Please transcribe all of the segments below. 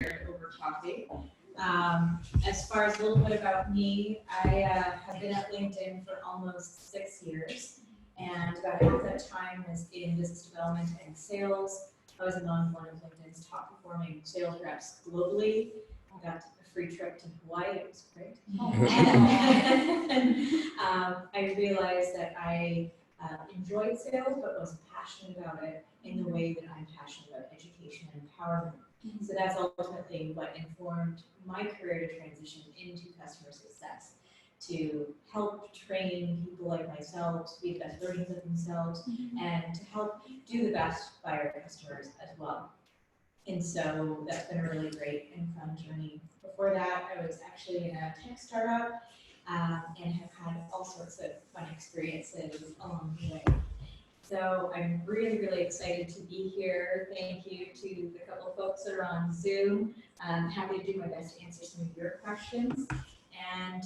over coffee. As far as a little bit about me, I have been at LinkedIn for almost 6 years, and about half that time was in business development and sales. I was among one of LinkedIn's top performing sales reps globally. I got a free trip to Hawaii, it was great. And I realized that I enjoyed sales, but was passionate about it in the way that I'm passionate about education and empowerment. So that's ultimately what informed my career to transition into customer success, to help train people like myself to be the best versions of themselves and to help do the best by our customers as well. And so that's been a really great and fun journey. Before that, I was actually in a tech startup and have had all sorts of fun experiences along the way. So I'm really, really excited to be here. Thank you to the couple of folks that are on Zoom. I'm happy to do my best to answer some of your questions, and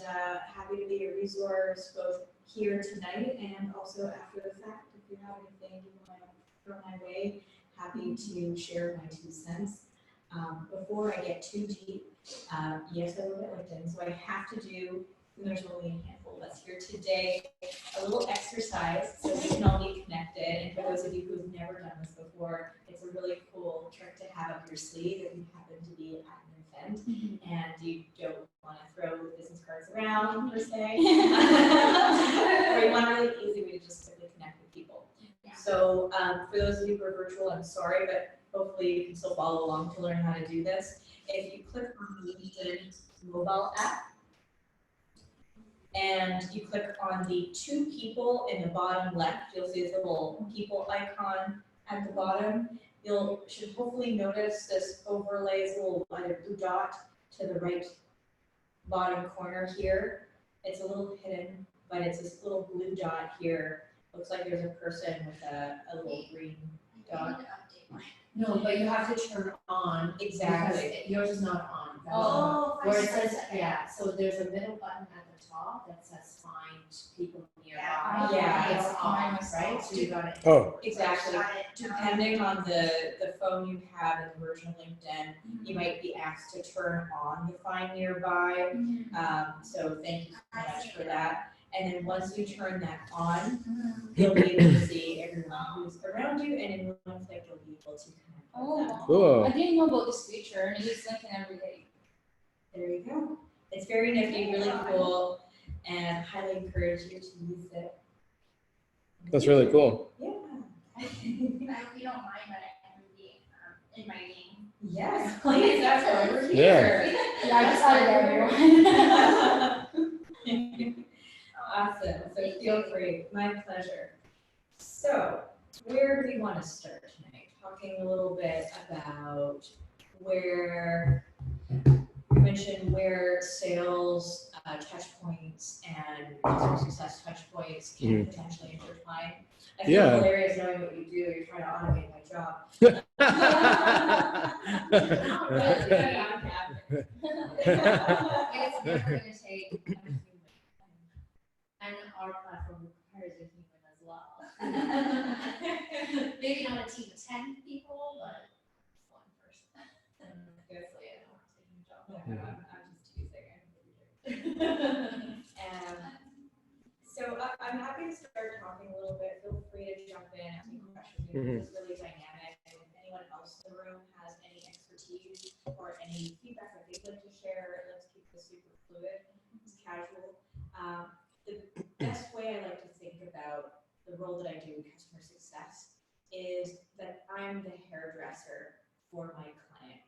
happy to be a resource both here tonight and also after the fact. If you have anything you want to throw my way, happy to share my 2 cents. Before I get too deep, yes, I work at LinkedIn, so I have to do, and there's only a handful of us here today, a little exercise so we can all be connected. And for those of you who've never done this before, it's a really cool trick to have up your sleeve if you happen to be at an event and you don't want to throw business cards around per se, or you want a really easy way to just quickly connect with people. So for those of you who are virtual, I'm sorry, but hopefully you can still follow along to learn how to do this. If you click on the LinkedIn mobile app and you click on the 2 people in the bottom left, you'll see this little people icon at the bottom. You should hopefully notice this overlays little either blue dot to the right bottom corner here. It's a little hidden, but it's this little blue dot here. Looks like there's a person with a little green dot. No, but you have to turn on. Exactly. Yours is not on. Oh, where it says, so there's a middle button at the top that says find people nearby. Yeah. It's off, right? So you got it. Oh. Exactly. Depending on the phone you have and the version of LinkedIn, you might be asked to turn on the find nearby. So thank you so much for that. And then once you turn that on, you'll be able to see everyone who's around you, and in one click, you'll be able to connect with them. Cool. I didn't know about this feature, and I use LinkedIn every day. There you go. It's very nifty, really cool, and highly encourage you to use it. That's really cool. Yeah. I hope you don't mind that I am being in my name. Yes, please. That's why we're Yeah. here. Yeah, I decided everyone. Awesome. So feel free. My pleasure. So where do we want to start tonight? Talking a little bit about where you mentioned where sales touch points and customer success touch points can potentially intertwine. I feel hilarious knowing what you do. You're trying to automate my job. It's never going to take a human. And our platform requires a human as well. Maybe not a team of 10 people, but 1 person. I'm just teasing. So I'm happy to start talking a little bit. Feel free to jump in, ask me questions. This is really dynamic. And if anyone else in the room has any expertise or any feedback that they'd like to share, let's keep this super fluid, it's casual. The best way I like to think about the role that I do in customer success is that I'm the hairdresser for my client,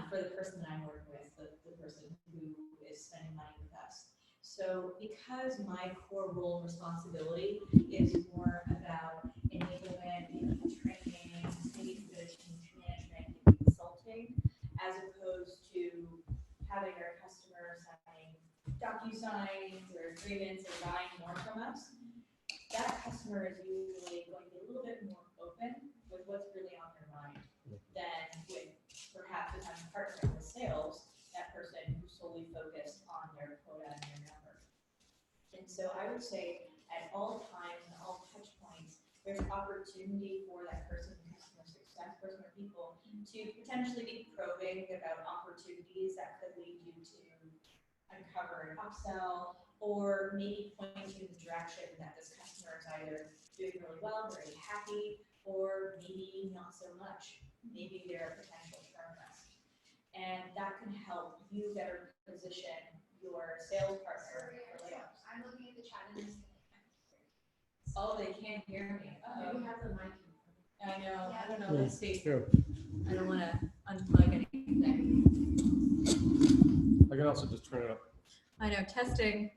for the person that I'm working with, the person who is spending money with us. So because my core role and responsibility is more about enablement, maybe training, maybe some bit of change management, maybe consulting, as opposed to having our customers signing DocuSigns or agreements or buying more from us, that customer is usually going to be a little bit more open with what's really on their mind than with perhaps if I'm partnering with sales, that person who's solely focused on their quota and their number. And so I would say at all times and all touch points, there's opportunity for that person in customer success success person or people to potentially be probing about opportunities that could lead you to uncover an upsell, or maybe point you in the direction that this customer is either doing really well, very happy, or maybe not so much. Maybe they're a potential churn risk. And that can help you better position your sales partner for later. I'm looking at the chat and this. Oh, they can't hear me. Maybe have the mic. I know, I don't know, let's see. True. I don't wanna unplug anything. I can also just turn it up. I know, testing.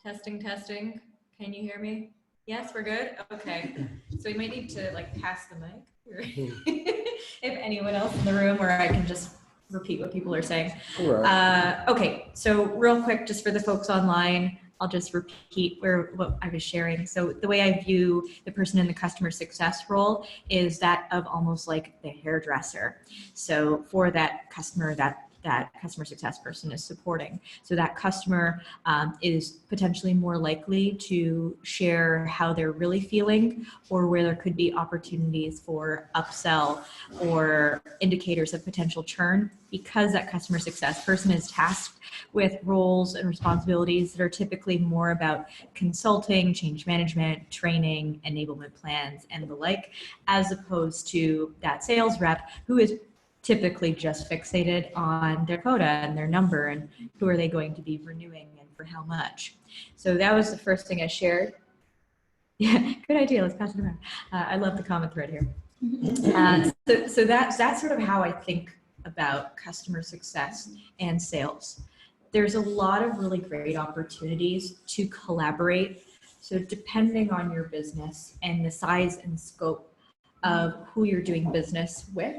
Can you hear me? Yes, we're good? Okay. So we might need to like pass the mic. If anyone else in the room, or I can just repeat what people are saying. Okay, so real quick, just for the folks online, I'll just repeat what I was sharing. So the way I view the person in the customer success role is that of almost like the hairdresser. So for that customer, that customer success person is supporting. So that customer is potentially more likely to share how they're really feeling, or where there could be opportunities for upsell or indicators of potential churn, because that customer success person is tasked with roles and responsibilities that are typically more about consulting, change management, training, enablement plans, and the like, as opposed to that sales rep who is typically just fixated on their quota and their number and who are they going to be renewing and for how much. So that was the first thing I shared. Yeah, good idea. Let's pass it around. I love the comment thread here. So that's sort of how I think about customer success and sales. There's a lot of really great opportunities to collaborate. So depending on your business and the size and scope of who you're doing business with,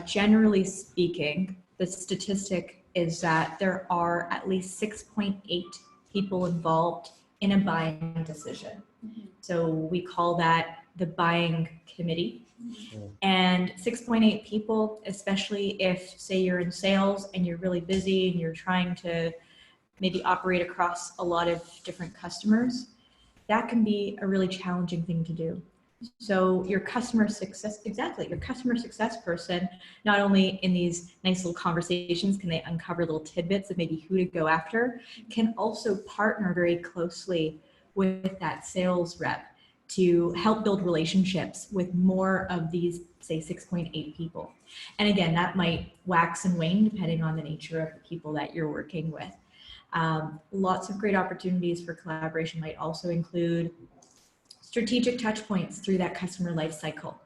generally speaking, the statistic is that there are at least 6.8 people involved in a buying decision. So we call that the buying committee. And 6.8 people, especially if, say, you're in sales and you're really busy and you're trying to maybe operate across a lot of different customers, that can be a really challenging thing to do. So your customer success, exactly, your customer success person, not only in these nice little conversations can they uncover little tidbits of maybe who to go after, can also partner very closely with that sales rep to help build relationships with more of these, say, 6.8 people. And again, that might wax and wane depending on the nature of the people that you're working with. Lots of great opportunities for collaboration might also include strategic touch points through that customer life cycle.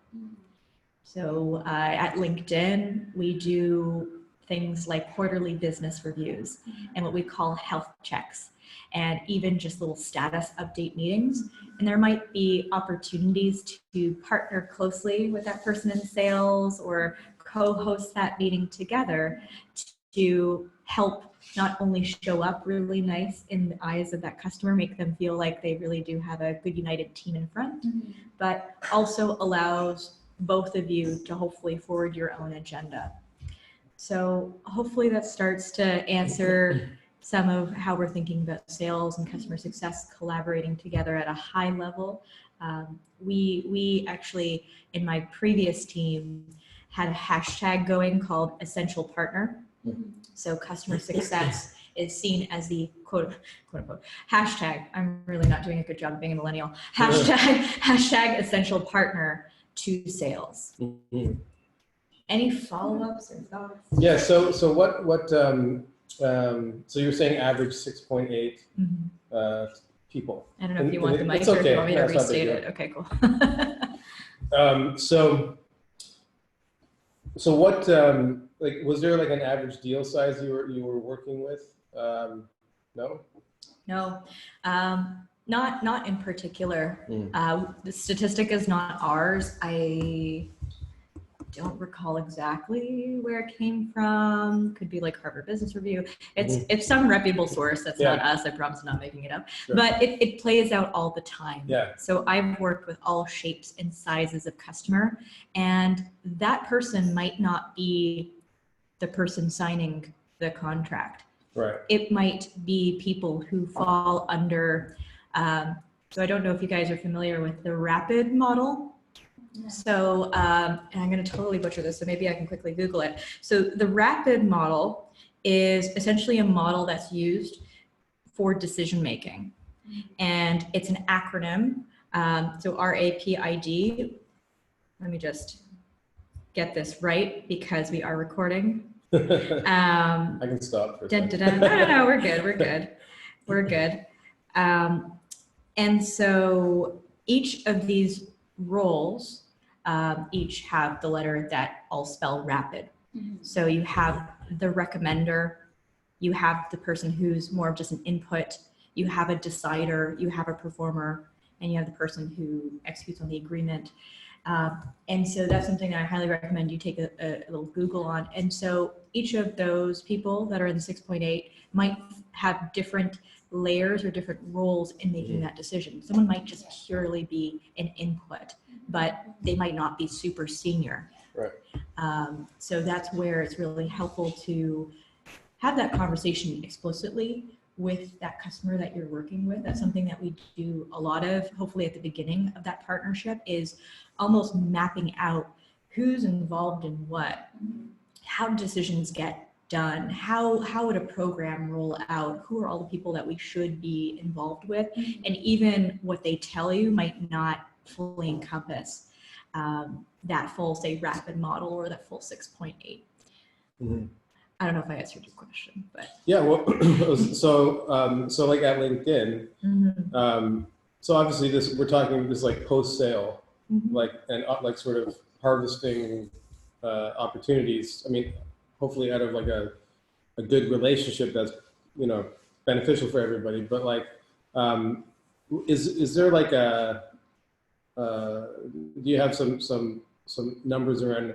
So at LinkedIn, we do things like quarterly business reviews and what we call health checks, and even just little status update meetings. And there might be opportunities to partner closely with that person in sales or co-host that meeting together to help not only show up really nice in the eyes of that customer, make them feel like they really do have a good united team in front, but also allows both of you to hopefully forward your own agenda. So hopefully that starts to answer some of how we're thinking about sales and customer success collaborating together at a high level. We actually, in my previous team, had a hashtag going called Essential Partner. So customer success is seen as the quote unquote hashtag. I'm really not doing a good job of being a millennial. Hashtag essential partner to sales. Any follow-ups or thoughts? Yeah. So what? So you're saying average 6.8 people. I don't know if you want the mic or if you want me to restate it. Okay, cool. So what? Like, was there like an average deal size you were working with? No. No, not in particular. The statistic is not ours. I don't recall exactly where it came from. Could be like Harvard Business Review. It's some reputable source. That's not us. I promise I'm not making it up. Sure. But it plays out all the time. Yeah. So I've worked with all shapes and sizes of customer, and that person might not be the person signing the contract. Right. It might be people who fall under, so I don't know if you guys are familiar with the RAPID model. So, and I'm going to totally butcher this, so maybe I can quickly Google it. So the rapid model is essentially a model that's used for decision making. And it's an acronym. So RAPID. Let me just get this right because we are recording. I can stop for a second. No, we're good. We're good. We're good. And so each of these roles each have the letter that all spell rapid. So you have the recommender, you have the person who's more of just an input, you have a decider, you have a performer, and you have the person who executes on the agreement. And so that's something that I highly recommend you take a little Google on. And so each of those people that are in the 6.8 might have different layers or different roles in making that decision. Someone might just purely be an input, but they might not be super senior. Right. So that's where it's really helpful to have that conversation explicitly with that customer that you're working with. That's something that we do a lot of, hopefully at the beginning of that partnership, is almost mapping out who's involved in what, how decisions get done, how would a program roll out, who are all the people that we should be involved with, and even what they tell you might not fully encompass that full, say, rapid model or that full 6.8. I don't know if I answered your question, but yeah. Well, so like at LinkedIn, so obviously we're talking this like post sale, like and like sort of harvesting opportunities. I mean, hopefully out of like a good relationship that's beneficial for everybody. But like, is there like do you have some numbers around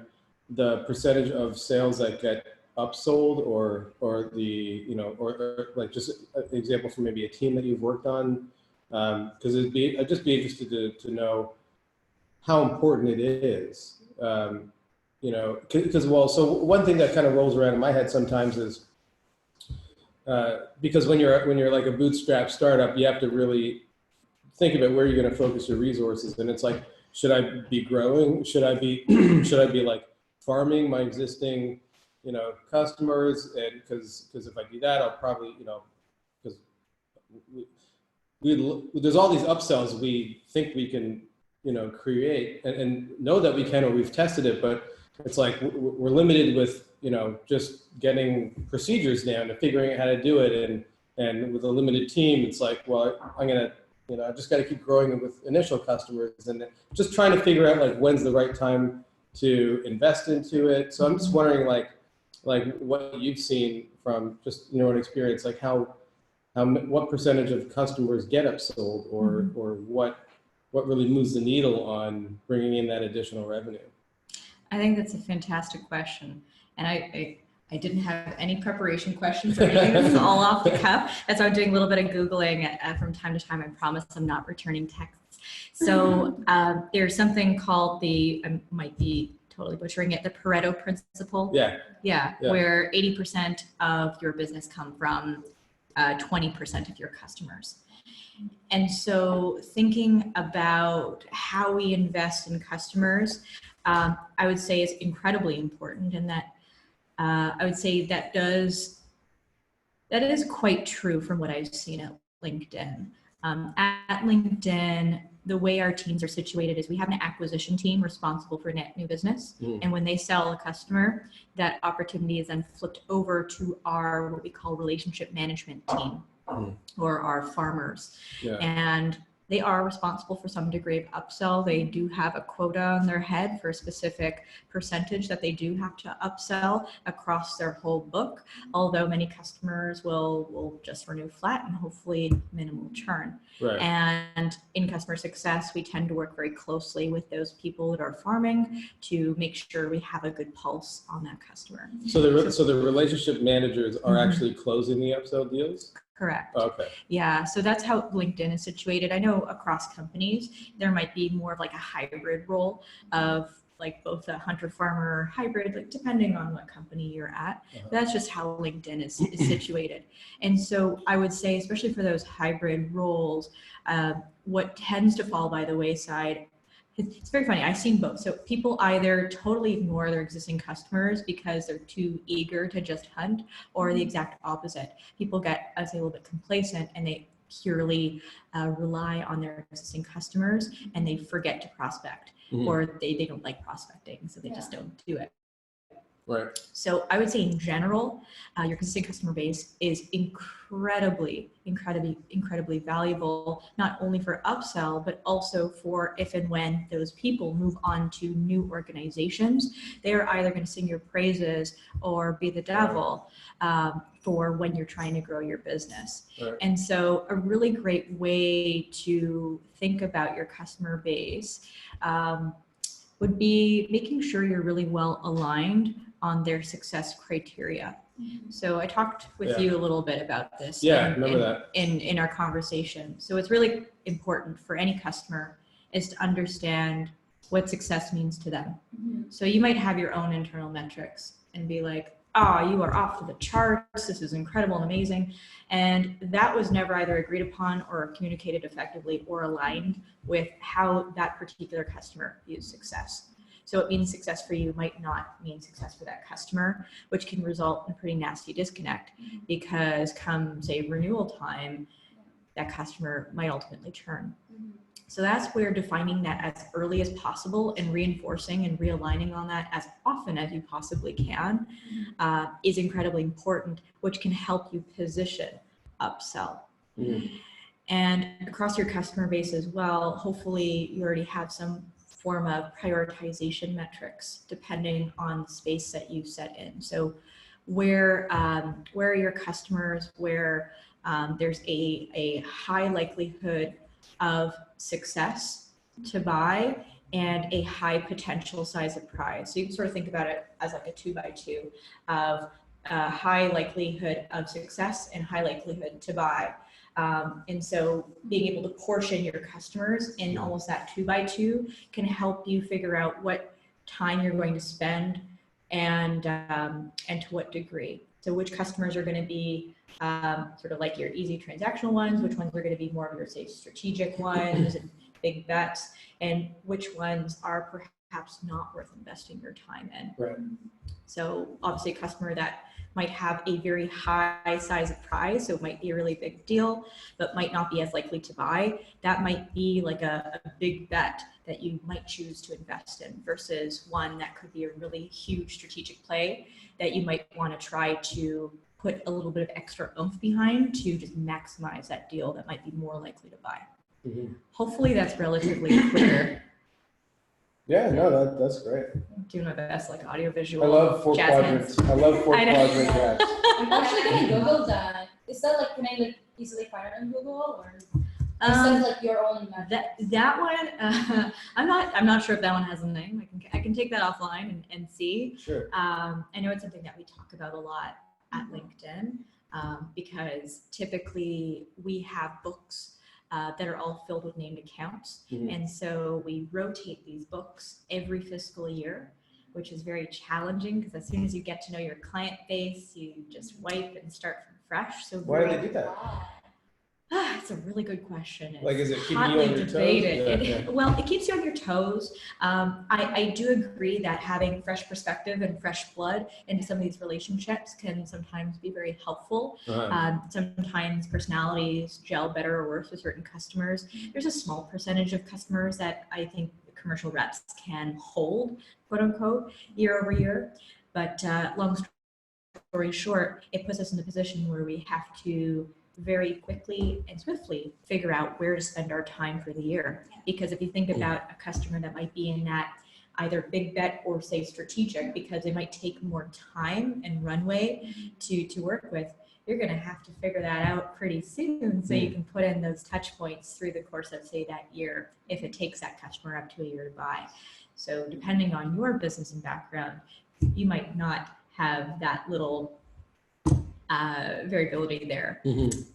the percentage of sales that get upsold or the or like just an example from maybe a team that you've worked on, because I'd just be interested to know how important it is, because well, so one thing that kind of rolls around in my head sometimes is because when you're like a bootstrap startup, you have to really think about where you're going to focus your resources, and it's like, should I be growing? Should I be like farming my existing customers? And because if I do that, I'll probably because there's all these upsells we think we can create and know that we can, or we've tested it, but it's like we're limited with just getting procedures down and figuring out how to do it, and with a limited team, it's like, well, I'm gonna I just got to keep growing with initial customers, and just trying to figure out like when's the right time to invest into it. So I'm just wondering like what you've seen from just your own experience, like what percentage of customers get upsold, or what really moves the needle on bringing in that additional revenue? I think that's a fantastic question, and I didn't have any preparation questions. I'm doing this all off the cuff. That's why I'm doing a little bit of Googling from time to time. I promise I'm not returning texts. So there's something called I might be totally butchering it, the Pareto principle. Yeah. Where 80% of your business come from 20% of your customers. And so thinking about how we invest in customers, I would say is incredibly important, and that I would say that is quite true from what I've seen at LinkedIn. At LinkedIn, the way our teams are situated is we have an acquisition team responsible for net new business. And when they sell a customer, that opportunity is then flipped over to our, what we call relationship management team, or our farmers. And they are responsible for some degree of upsell. They do have a quota on their head for a specific percentage that they do have to upsell across their whole book, although many customers will just renew flat and hopefully minimal churn. Right. And in customer success, we tend to work very closely with those people that are farming to make sure we have a good pulse on that customer. So the relationship managers are actually closing the upsell deals? Correct. Okay. Yeah, so that's how LinkedIn is situated. I know across companies, there might be more of like a hybrid role of like both a hunter-farmer hybrid, like depending on what company you're at. That's just how LinkedIn is situated. And so I would say, especially for those hybrid roles, what tends to fall by the wayside It's very funny. I've seen both. So people either totally ignore their existing customers because they're too eager to just hunt, or the exact opposite. People get, I'd say, a little bit complacent and they purely rely on their existing customers and they forget to prospect, or they don't like prospecting, so they just don't do it. Right. So I would say in general, your existing customer base is incredibly valuable, not only for upsell, but also for if and when those people move on to new organizations, they're either going to sing your praises or be the devil for when you're trying to grow your business. Right. And so a really great way to think about your customer base would be making sure you're really well aligned on their success criteria. So I talked with you a little bit about this in our conversation. So it's really important for any customer is to understand what success means to them. So you might have your own internal metrics and be like, oh, you are off to the charts, this is incredible and amazing. And that was never either agreed upon or communicated effectively or aligned with how that particular customer views success. So it means success for you might not mean success for that customer, which can result in a pretty nasty disconnect because come, say, renewal time, that customer might ultimately churn. So that's where defining that as early as possible and reinforcing and realigning on that as often as you possibly can is incredibly important, which can help you position upsell. And across your customer base as well, hopefully you already have some form of prioritization metrics depending on the space that you set in. So where are your customers where there's a high likelihood of success to buy and a high potential size of prize. So you can sort of think about it as like a 2x2 of high likelihood of success and high likelihood to buy. And so being able to portion your customers in almost that 2x2 can help you figure out what time you're going to spend and to what degree. So which customers are going to be sort of like your easy transactional ones, which ones are going to be more of your, say, strategic ones and big bets, and which ones are perhaps not worth investing your time in. Right. So obviously a customer that might have a very high size of prize, so it might be a really big deal, but might not be as likely to buy. That might be like a big bet that you might choose to invest in versus one that could be a really huge strategic play that you might want to try to put a little bit of extra oomph behind to just maximize that deal that might be more likely to buy. Hopefully that's relatively clear. Yeah, no, that's great. Doing my best, like audio visual. I love four quadrants. I love four quadrant graphs. I'm actually gonna Google that. Is that like, can I like easily find it on Google or is that like your own method? That one, I'm not sure if that one has a name. I can take that offline and see. Sure. I know it's something that we talk about a lot at LinkedIn because typically we have books that are all filled with named accounts. And so we rotate these books every fiscal year, which is very challenging because as soon as you get to know your client base, you just wipe and start from fresh. So why do they do that? It's a really good question. It's like, is it keeping you on your toes? Yeah. Well, it keeps you on your toes. I do agree that having fresh perspective and fresh blood into some of these relationships can sometimes be very helpful. Sometimes personalities gel better or worse with certain customers. There's a small percentage of customers that I think commercial reps can hold, quote unquote, year over year. But long story short, it puts us in a position where we have to very quickly and swiftly figure out where to spend our time for the year. Because if you think about a customer that might be in that either big bet or say strategic, because they might take more time and runway to work with, you're going to have to figure that out pretty soon so you can put in those touch points through the course of, say, that year, if it takes that customer up to a year to buy. So depending on your business and background, you might not have that little variability there,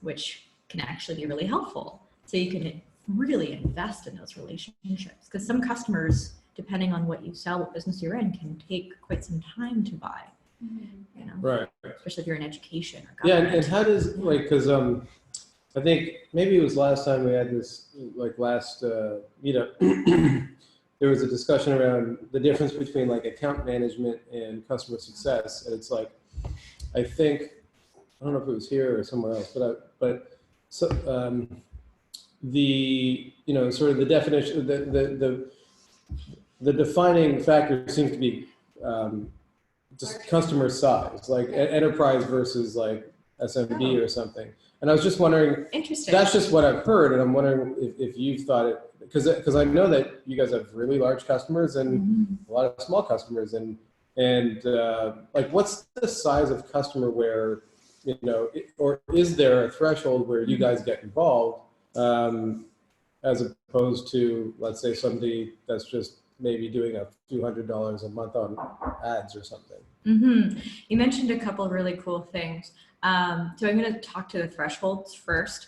which can actually be really helpful. So you can really invest in those relationships because some customers, depending on what you sell, what business you're in, can take quite some time to buy. You know, right? Especially if you're in education or government. government. And how does like because I think maybe it was last time we had this like last meetup. there was a discussion around the difference between like account management and customer success, and it's like, I think, I don't know if it was here or somewhere else, but so the, you know, sort of the definition, the defining factor seems to be just customer size, like enterprise versus like SMB or something. And I was just wondering, Interesting. that's just what I've heard, and I'm wondering if you've thought it, because I know that you guys have really large customers and a lot of small customers, and like, what's the size of customer where, you know, or is there a threshold where you guys get involved, as opposed to, let's say, somebody that's just maybe doing a few $100s a month on ads or something? You mentioned a couple of really cool things. So I'm going to talk to the thresholds first.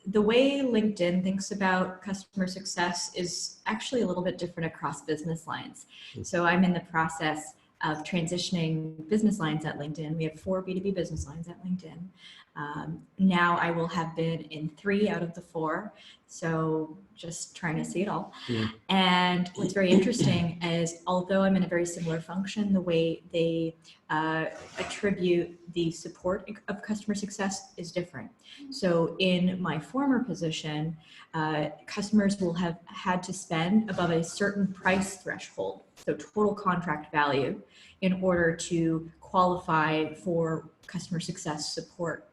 The way LinkedIn thinks about customer success is actually a little bit different across business lines. So I'm in the process of transitioning business lines at LinkedIn. We have 4 B2B business lines at LinkedIn. Now I will have been in 3 out of the 4. So just trying to see it all. And what's very interesting is, although I'm in a very similar function, the way they attribute the support of customer success is different. So in my former position, customers will have had to spend above a certain price threshold, so total contract value, in order to qualify for customer success support.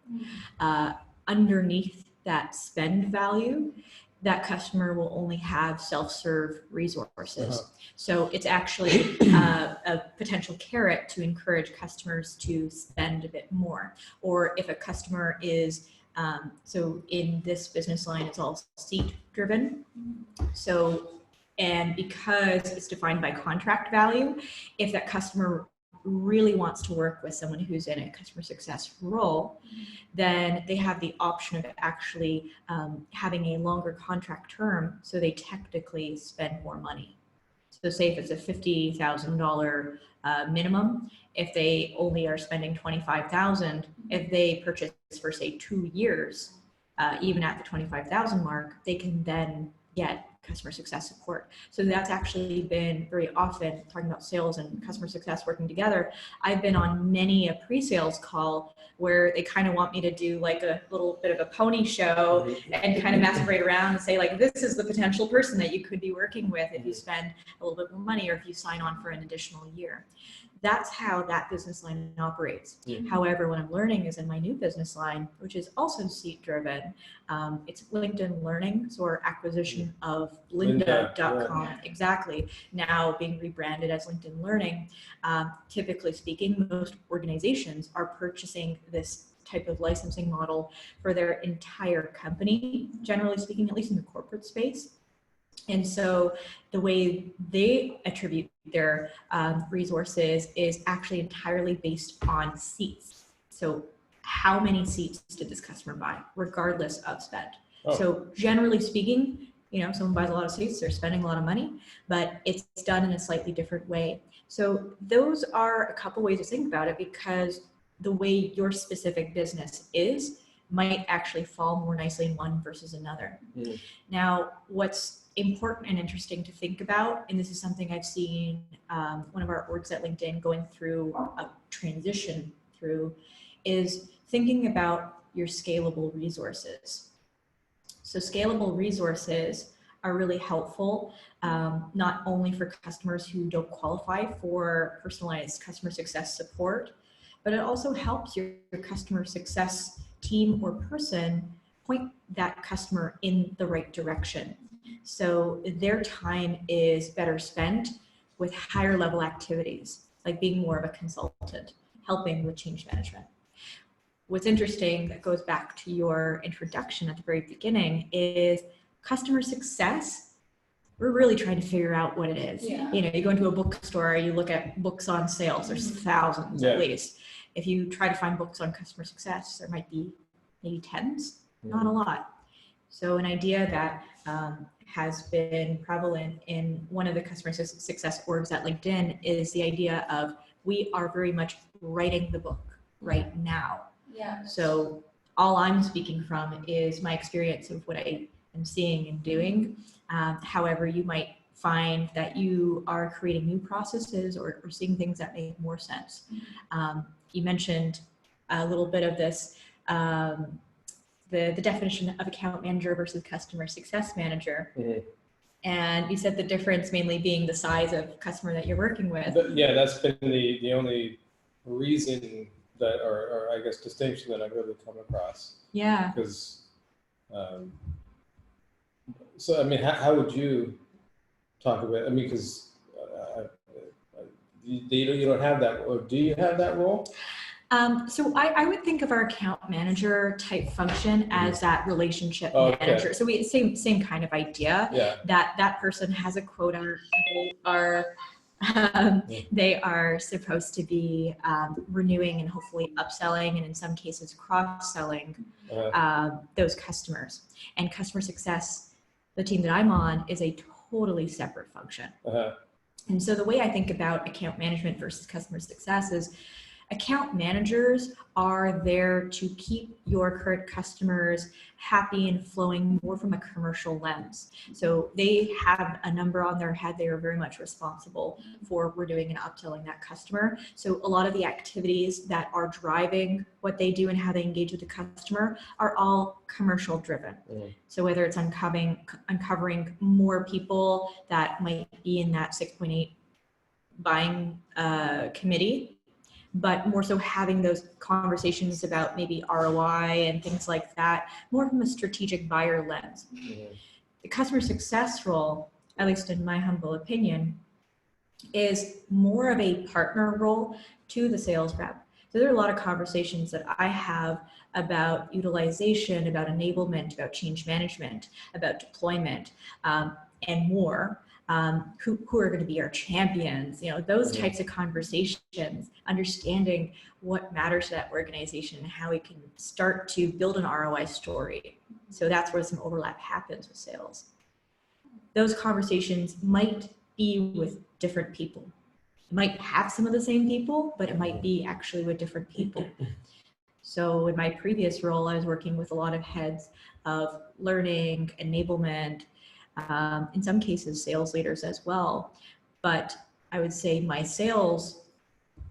Underneath that spend value, that customer will only have self-serve resources. So it's actually a potential carrot to encourage customers to spend a bit more. Or if a customer is, so in this business line, it's all seat driven. So, and because it's defined by contract value, if that customer really wants to work with someone who's in a customer success role, then they have the option of actually having a longer contract term, so they technically spend more money. So say if it's a $50,000 minimum, if they only are spending $25,000, if they purchase for say 2 years, even at the $25,000 mark, they can then get customer success support. So that's actually been very often, talking about sales and customer success working together, I've been on many a pre-sales call where they kind of want me to do like a little bit of a pony show and kind of masturbate around and say, like, this is the potential person that you could be working with if you spend a little bit more money or if you sign on for an additional year. That's how that business line operates. However, what I'm learning is in my new business line, which is also seat driven, it's LinkedIn Learning, so our acquisition of lynda.com, exactly, now being rebranded as LinkedIn Learning. Typically speaking, most organizations are purchasing this type of licensing model for their entire company, generally speaking, at least in the corporate space. And so the way they attribute their resources is actually entirely based on seats. So how many seats did this customer buy, regardless of spend? So generally speaking, you know, someone buys a lot of seats, they're spending a lot of money, but it's done in a slightly different way. So those are a couple ways to think about it, because the way your specific business is might actually fall more nicely in one versus another. Now, what's important and interesting to think about, and this is something I've seen one of our orgs at LinkedIn going through a transition through, is thinking about your scalable resources. So scalable resources are really helpful, not only for customers who don't qualify for personalized customer success support, but it also helps your customer success team or person point that customer in the right direction. So their time is better spent with higher level activities, like being more of a consultant, helping with change management. What's interesting, that goes back to your introduction at the very beginning, is customer success. We're really trying to figure out what it is. You know, you go into a bookstore, you look at books on sales, there's thousands at least. If you try to find books on customer success, there might be maybe tens, not a lot. So an idea that has been prevalent in one of the customer success orgs at LinkedIn is the idea of, we are very much writing the book right now. So all I'm speaking from is my experience of what I am seeing and doing. However, you might find that you are creating new processes or seeing things that make more sense. You mentioned a little bit of this, the definition of account manager versus customer success manager. And you said the difference mainly being the size of customer that you're working with. Yeah, that's been the only reason that, or I guess distinction that I've really come across. Yeah. Because, so I mean, how would you talk about? I mean, because you don't have that, or do you have that role? So I would think of our account manager type function as that relationship manager. So we same kind of idea. Yeah. That person has a quota. They are supposed to be renewing and hopefully upselling, and in some cases cross-selling those customers. And customer success, the team that I'm on, is a totally separate function. And so the way I think about account management versus customer success is account managers are there to keep your current customers happy and flowing more from a commercial lens. So they have a number on their head. They are very much responsible for renewing and upselling that customer. So a lot of the activities that are driving what they do and how they engage with the customer are all commercial driven. So whether it's uncovering more people that might be in that 6.8 buying committee, but more so having those conversations about maybe ROI and things like that, more from a strategic buyer lens. The customer success role, at least in my humble opinion, is more of a partner role to the sales rep. So there are a lot of conversations that I have about utilization, about enablement, about change management, about deployment, and more. Who are going to be our champions, those types of conversations, understanding what matters to that organization and how we can start to build an ROI story. So that's where some overlap happens with sales. Those conversations might be with different people. It might have some of the same people, but it might be actually with different people. So in my previous role, I was working with a lot of heads of learning, enablement, in some cases, sales leaders as well. But I would say my sales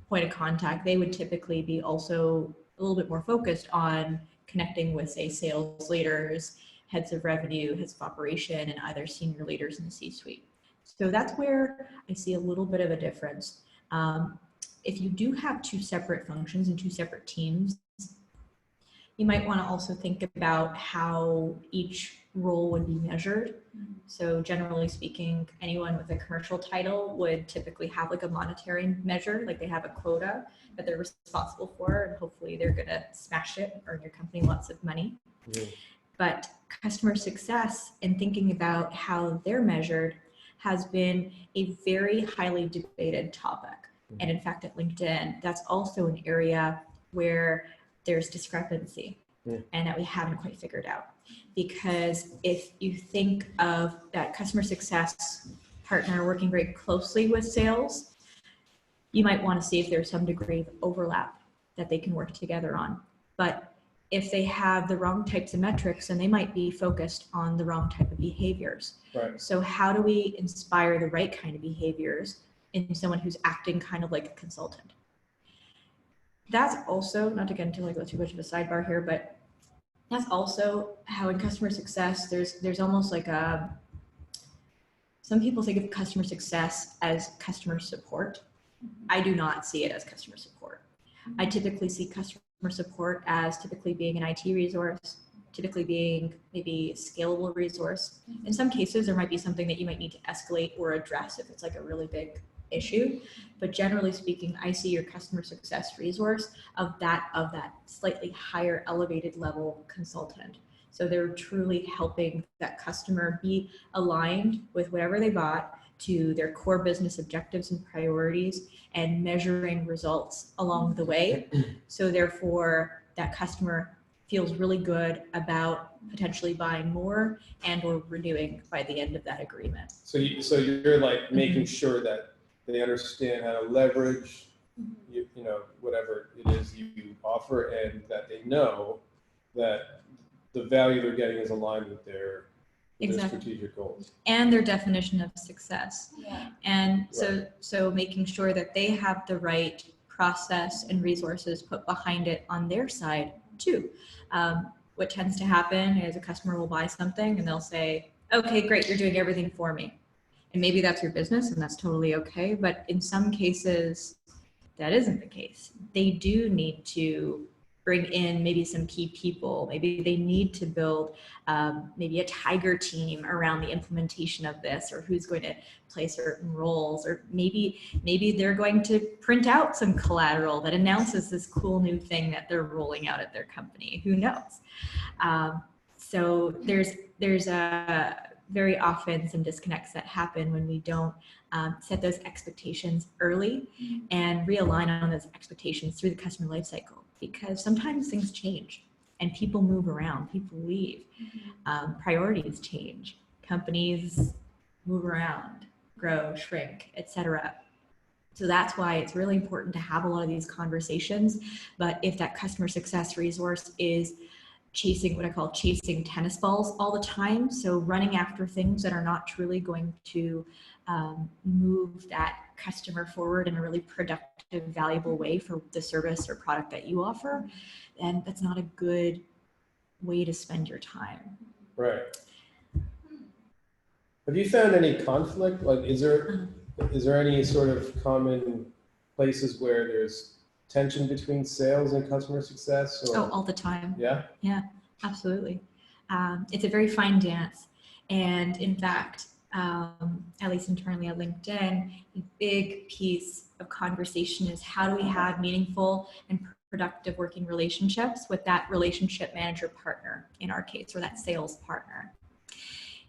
point of contact, they would typically be also a little bit more focused on connecting with, say, sales leaders, heads of revenue, heads of operation, and other senior leaders in the C-suite. So that's where I see a little bit of a difference. If you do have two separate functions and two separate teams, you might want to also think about how each role would be measured. So generally speaking, anyone with a commercial title would typically have like a monetary measure, like they have a quota that they're responsible for, and hopefully they're going to smash it, earn your company lots of money. But customer success and thinking about how they're measured has been a very highly debated topic. And in fact, at LinkedIn, that's also an area where there's discrepancy and that we haven't quite figured out. Because if you think of that customer success partner working very closely with sales, you might want to see if there's some degree of overlap that they can work together on. But if they have the wrong types of metrics, then they might be focused on the wrong type of behaviors. Right. So how do we inspire the right kind of behaviors in someone who's acting kind of like a consultant? That's also, not to get into like too much of a sidebar here, but that's also how in customer success, there's almost like some people think of customer success as customer support. I do not see it as customer support. I typically see customer support as typically being an IT resource, typically being maybe a scalable resource. In some cases, there might be something that you might need to escalate or address if it's like a really big issue. But generally speaking, I see your customer success resource of that slightly higher elevated level consultant. So they're truly helping that customer be aligned with whatever they bought to their core business objectives and priorities and measuring results along the way. So therefore that customer feels really good about potentially buying more and or renewing by the end of that agreement. So you're like making sure that they understand how to leverage, whatever it is you offer, and that they know that the value they're getting is aligned with their their Exactly. strategic goals. And their definition of success. Yeah. And so making sure that they have the right process and resources put behind it on their side too. What tends to happen is a customer will buy something and they'll say, okay, great, you're doing everything for me. And maybe that's your business and that's totally okay. But in some cases, that isn't the case. They do need to bring in maybe some key people. Maybe they need to build maybe a tiger team around the implementation of this, or who's going to play certain roles, or maybe they're going to print out some collateral that announces this cool new thing that they're rolling out at their company. Who knows? So there's very often some disconnects that happen when we don't set those expectations early and realign on those expectations through the customer lifecycle, because sometimes things change and people move around, people leave, priorities change, companies move around, grow, shrink, etc. So that's why it's really important to have a lot of these conversations. But if that customer success resource is chasing what I call chasing tennis balls all the time, so running after things that are not truly going to move that customer forward in a really productive, valuable way for the service or product that you offer, then that's not a good way to spend your time. Right. Have you found any conflict? Like, is there any sort of common places where there's tension between sales and customer success? Or? Oh, all the time. Yeah? Yeah, absolutely. It's a very fine dance. And in fact, at least internally at LinkedIn, a big piece of conversation is how do we have meaningful and productive working relationships with that relationship manager partner, in our case, or that sales partner.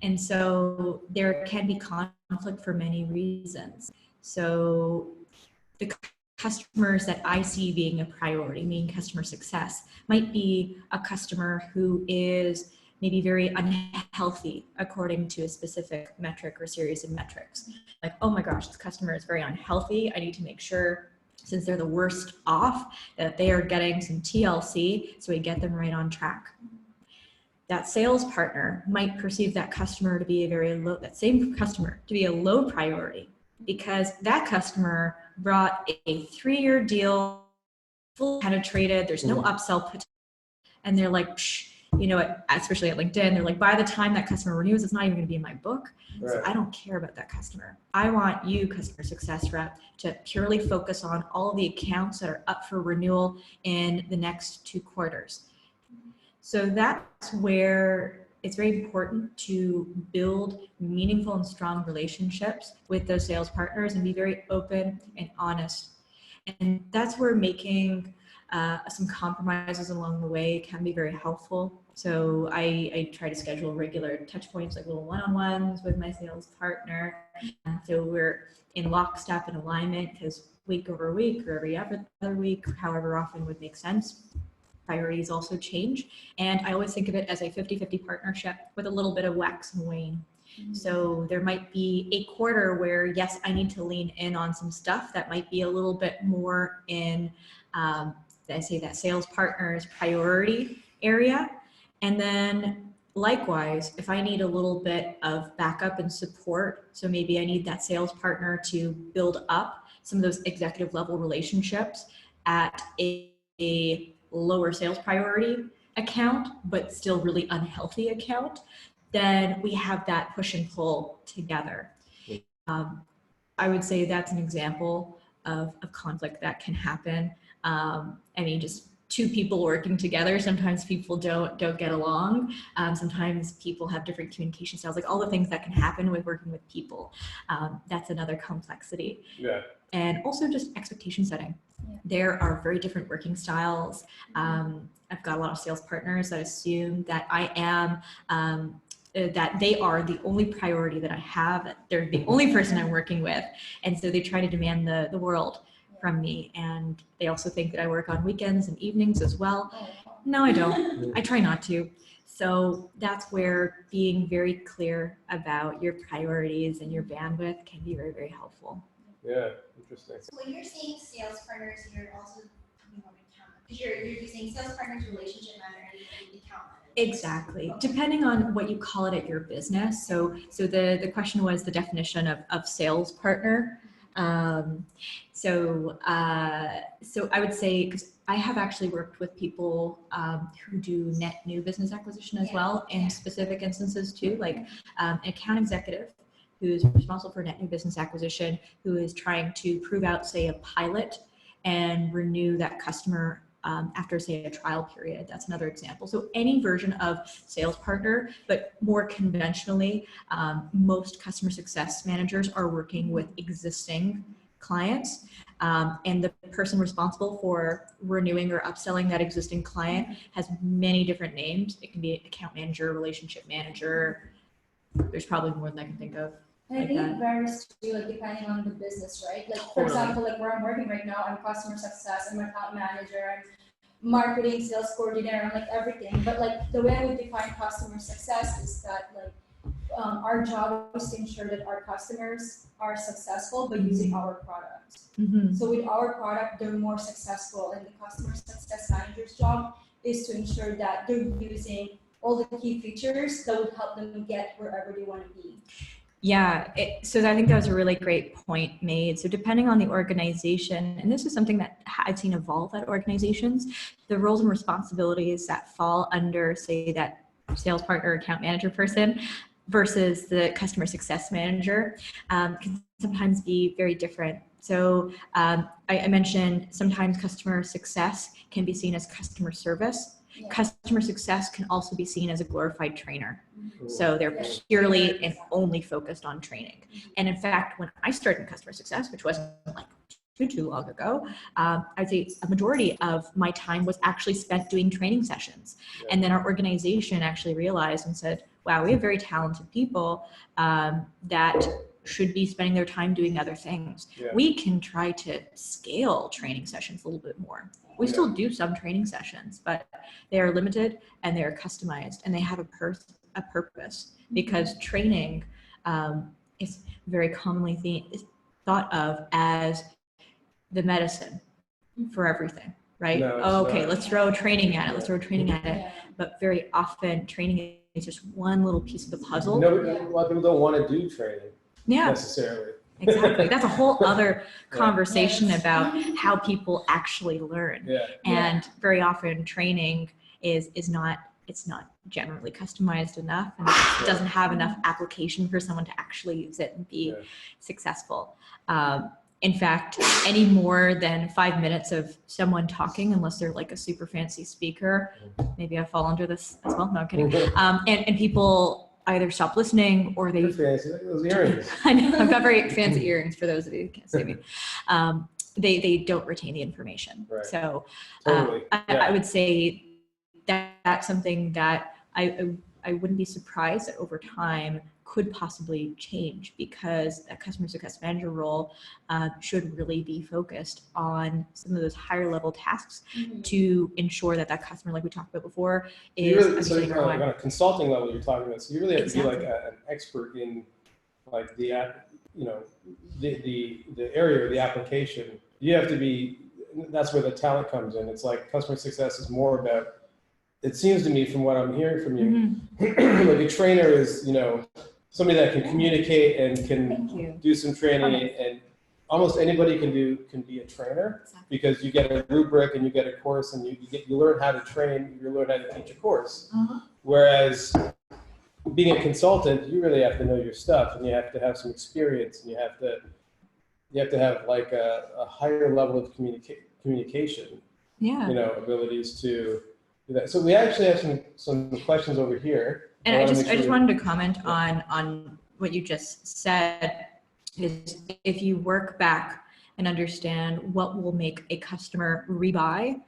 And so there can be conflict for many reasons. So the customers that I see being a priority, meaning customer success, might be a customer who is maybe very unhealthy according to a specific metric or series of metrics. Like, oh my gosh, this customer is very unhealthy. I need to make sure, since they're the worst off, that they are getting some TLC so we get them right on track. That sales partner might perceive that customer to be that same customer to be a low priority, because that customer brought a 3-year deal, fully penetrated, there's no upsell potential, and they're like, psh, you know what, especially at LinkedIn, they're like, by the time that customer renews, it's not even gonna be in my book. Right. So I don't care about that customer. I want you, customer success rep, to purely focus on all of the accounts that are up for renewal in the next 2 quarters. So that's where it's very important to build meaningful and strong relationships with those sales partners and be very open and honest. And that's where making some compromises along the way can be very helpful. So I try to schedule regular touch points, like little one-on-ones with my sales partner. So we're in lockstep and alignment, because week over week or every other week, however often would make sense, priorities also change. And I always think of it as a 50-50 partnership with a little bit of wax and wane. So there might be a quarter where, yes, I need to lean in on some stuff that might be a little bit more in, I say, that sales partner's priority area. And then likewise, if I need a little bit of backup and support, so maybe I need that sales partner to build up some of those executive level relationships at a lower sales priority account, but still really unhealthy account, then we have that push and pull together. I would say that's an example of conflict that can happen. I mean, just 2 people working together, sometimes people don't get along. Sometimes people have different communication styles, like all the things that can happen with working with people. That's another complexity. Yeah. And also just expectation setting. Yeah. There are very different working styles. I've got a lot of sales partners that assume that I am, that they are the only priority that I have, that they're the only person I'm working with. And so they try to demand the world from me. And they also think that I work on weekends and evenings as well. No, I don't. I try not to. So that's where being very clear about your priorities and your bandwidth can be very, very helpful. Yeah, interesting. So when you're saying sales partners, you're also talking about account Because you're using sales partners, relationship manager, and account manager. Exactly. Depending on what you call it at your business. So the question was the definition of sales partner. So I would say, because I have actually worked with people who do net new business acquisition as well in specific instances too, like an account executive who's responsible for net new business acquisition, who is trying to prove out, say, a pilot and renew that customer after, say, a trial period. That's another example. So any version of sales partner, but more conventionally, most customer success managers are working with existing clients, and the person responsible for renewing or upselling that existing client has many different names. It can be account manager, relationship manager. There's probably more than I can think of. And I think it varies too, like depending on the business, right? Like for example, like where I'm working right now, I'm customer success, I'm account manager, I'm marketing, sales coordinator, I'm like everything. But like the way I would define customer success is that like our job is to ensure that our customers are successful by using our product. Mm-hmm. So with our product, they're more successful, and the customer success manager's job is to ensure that they're using all the key features that would help them get wherever they want to be. Yeah, so I think that was a really great point made. So depending on the organization, and this is something that I've seen evolve at organizations, the roles and responsibilities that fall under, say, that sales partner, account manager person versus the customer success manager can sometimes be very different. So I mentioned sometimes customer success can be seen as customer service. Yeah. Customer success can also be seen as a glorified trainer. So they're purely and only focused on training. And in fact, when I started in customer success, which wasn't like too long ago, I'd say a majority of my time was actually spent doing training sessions. And then our organization actually realized and said, wow, we have very talented people that should be spending their time doing other things. Yeah. We can try to scale training sessions a little bit more. We still do some training sessions, but they are limited and they are customized and they have a purpose, because training is very commonly thought of as the medicine for everything, right? No, okay, let's throw training at it. Let's throw training at it. But very often training is just one little piece of the puzzle. A lot of people don't want to do training necessarily. Exactly. That's a whole other conversation about how people actually learn. Yeah. And very often training is not generally customized enough, and it doesn't have enough application for someone to actually use it and be successful. In fact, any more than 5 minutes of someone talking, unless they're like a super fancy speaker, maybe I fall under this as well. No, I'm kidding. And people either stop listening or they. Fancy, those earrings. I know, I've got very fancy earrings for those of you who can't see me. They don't retain the information. Right. So totally. I would say that's something that I wouldn't be surprised that over time could possibly change, because a customer success manager role should really be focused on some of those higher level tasks to ensure that customer, like we talked about before, is on a consulting level you're talking about. So you really have to be like an expert in like the area or the application. You have to be. That's where the talent comes in. It's like customer success is more about. It seems to me, from what I'm hearing from you, like a trainer is, somebody that can communicate and can do some training, and almost anybody can be a trainer, because you get a rubric and you get a course and you learn how to train, you learn how to teach a course. Whereas being a consultant, you really have to know your stuff, and you have to have some experience, and you have to have like a higher level of communication, abilities to do that. So we actually have some questions over here. And I just wanted to comment on what you just said, is if you work back and understand what will make a customer rebuy,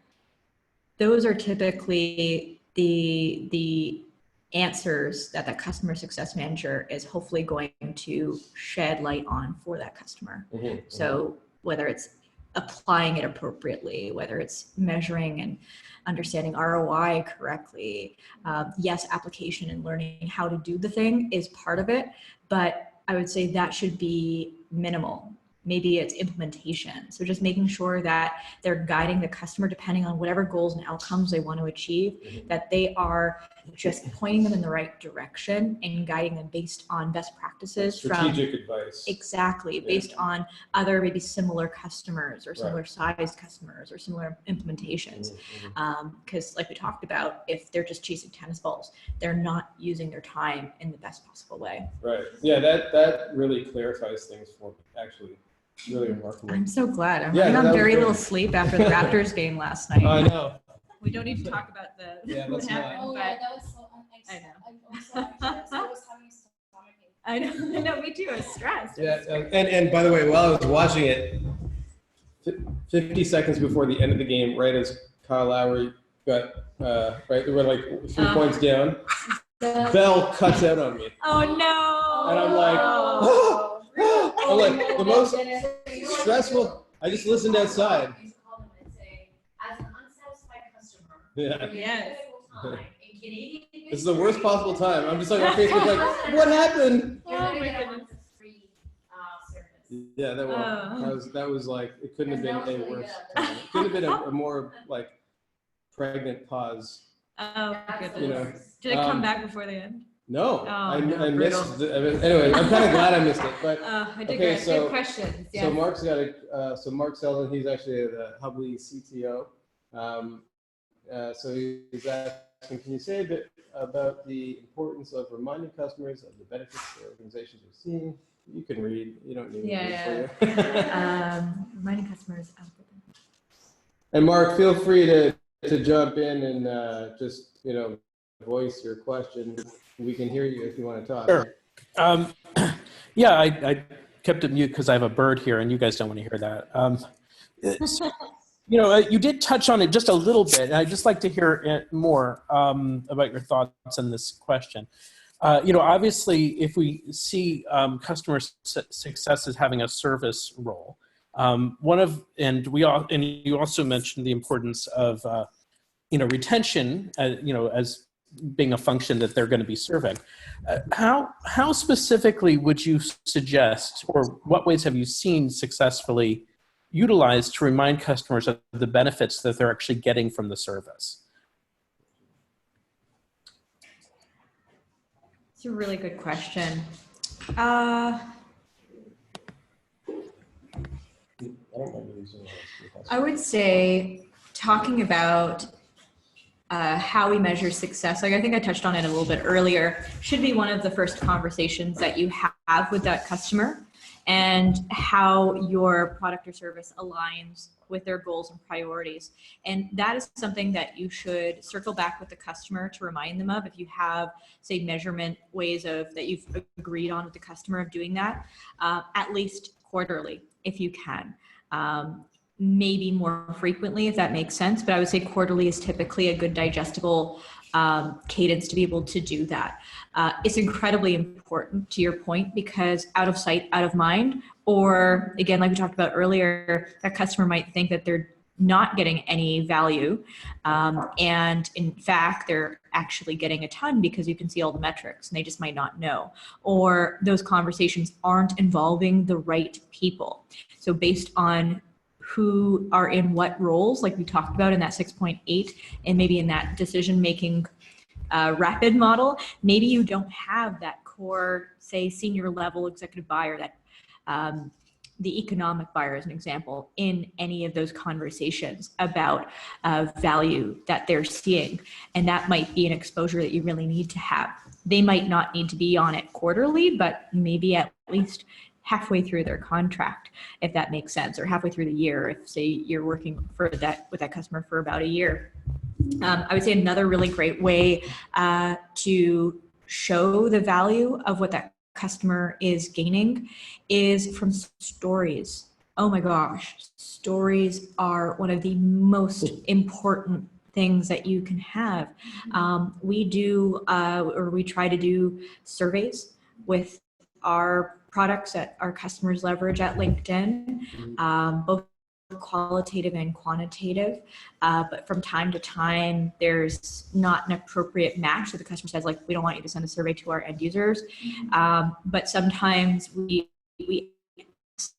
those are typically the answers that customer success manager is hopefully going to shed light on for that customer. So whether it's applying it appropriately, whether it's measuring and understanding ROI correctly. Yes, application and learning how to do the thing is part of it, but I would say that should be minimal. maybe it's implementation. So just making sure that they're guiding the customer depending on whatever goals and outcomes they want to achieve, that they are just pointing them in the right direction and guiding them based on best practices. Strategic advice. Exactly, Yeah. based on other maybe similar customers or similar Right. sized customers or similar implementations. Mm-hmm. Because like we talked about, if they're just chasing tennis balls, they're not using their time in the best possible way. Right. Yeah, that really clarifies things for me, actually. Really remarkable. I'm so glad. I'm Yeah, running that on was very great. little sleep after the Raptors game last night. I know. We don't need to talk about the Yeah, what let's not. happened, Oh but yeah, that was so I know. I'm also anxious. I was having stomach ache. I know. No, me too. I was stressed. Yeah, and by the way, while I was watching it, 50 seconds before the end of the game, right as Kyle Lowry got, right, they were like 3 points down, Bell cuts out on me. Oh no. And I'm like, Oh. I'm like, the most stressful, I just listened outside. As an unsatisfied customer, Yeah. Yes. time in Canadian. This is the worst possible time. I'm just like on Facebook, like, what happened? You're Oh gonna my get a goodness. month of free service. Yeah, that was like, it couldn't have been a worse time. It could have been a more like pregnant pause. Oh goodness. You know. Did it come back before the end? No, Oh, I no, missed. Anyway, I'm kind of glad I missed it. But I did Okay, good. so- Good questions. Yeah. so Mark's got so Mark Selden, he's actually the Hubley CTO. So he's asking, can you say a bit about the importance of reminding customers of the benefits their organizations are seeing? You can read. You don't need me to read for you. Reminding customers of the And Mark, feel free to jump in and just voice your question. We can hear you if you want to talk. Sure. Yeah, I kept it mute because I have a bird here, and you guys don't want to hear that. So, you did touch on it just a little bit, and I'd just like to hear more about your thoughts on this question. Obviously, if we see customer success as having a service role, and you also mentioned the importance of retention, as being a function that they're going to be serving. How specifically would you suggest, or what ways have you seen successfully utilized to remind customers of the benefits that they're actually getting from the service? It's a really good question. I would say talking about how we measure success, like I think I touched on it a little bit earlier, should be one of the first conversations that you have with that customer, and how your product or service aligns with their goals and priorities. And that is something that you should circle back with the customer to remind them of. If you have, say, measurement ways that you've agreed on with the customer of doing that, at least quarterly, if you can. Maybe more frequently, if that makes sense, but I would say quarterly is typically a good digestible cadence to be able to do that. It's incredibly important, to your point, because out of sight, out of mind, or again, like we talked about earlier, that customer might think that they're not getting any value, and in fact, they're actually getting a ton because you can see all the metrics and they just might not know, or those conversations aren't involving the right people. So based on who are in what roles, like we talked about in that 6.8, and maybe in that decision-making rapid model, maybe you don't have that core, say, senior level executive buyer, that the economic buyer as an example, in any of those conversations about value that they're seeing. And that might be an exposure that you really need to have. They might not need to be on it quarterly, but maybe at least halfway through their contract, if that makes sense, or halfway through the year, if say you're working with that customer for about a year. I would say another really great way to show the value of what that customer is gaining is from stories. Oh my gosh, stories are one of the most important things that you can have. We do, or we try to do surveys with our products that our customers leverage at LinkedIn, both qualitative and quantitative, but from time to time there's not an appropriate match. So the customer says, like, we don't want you to send a survey to our end users, but sometimes we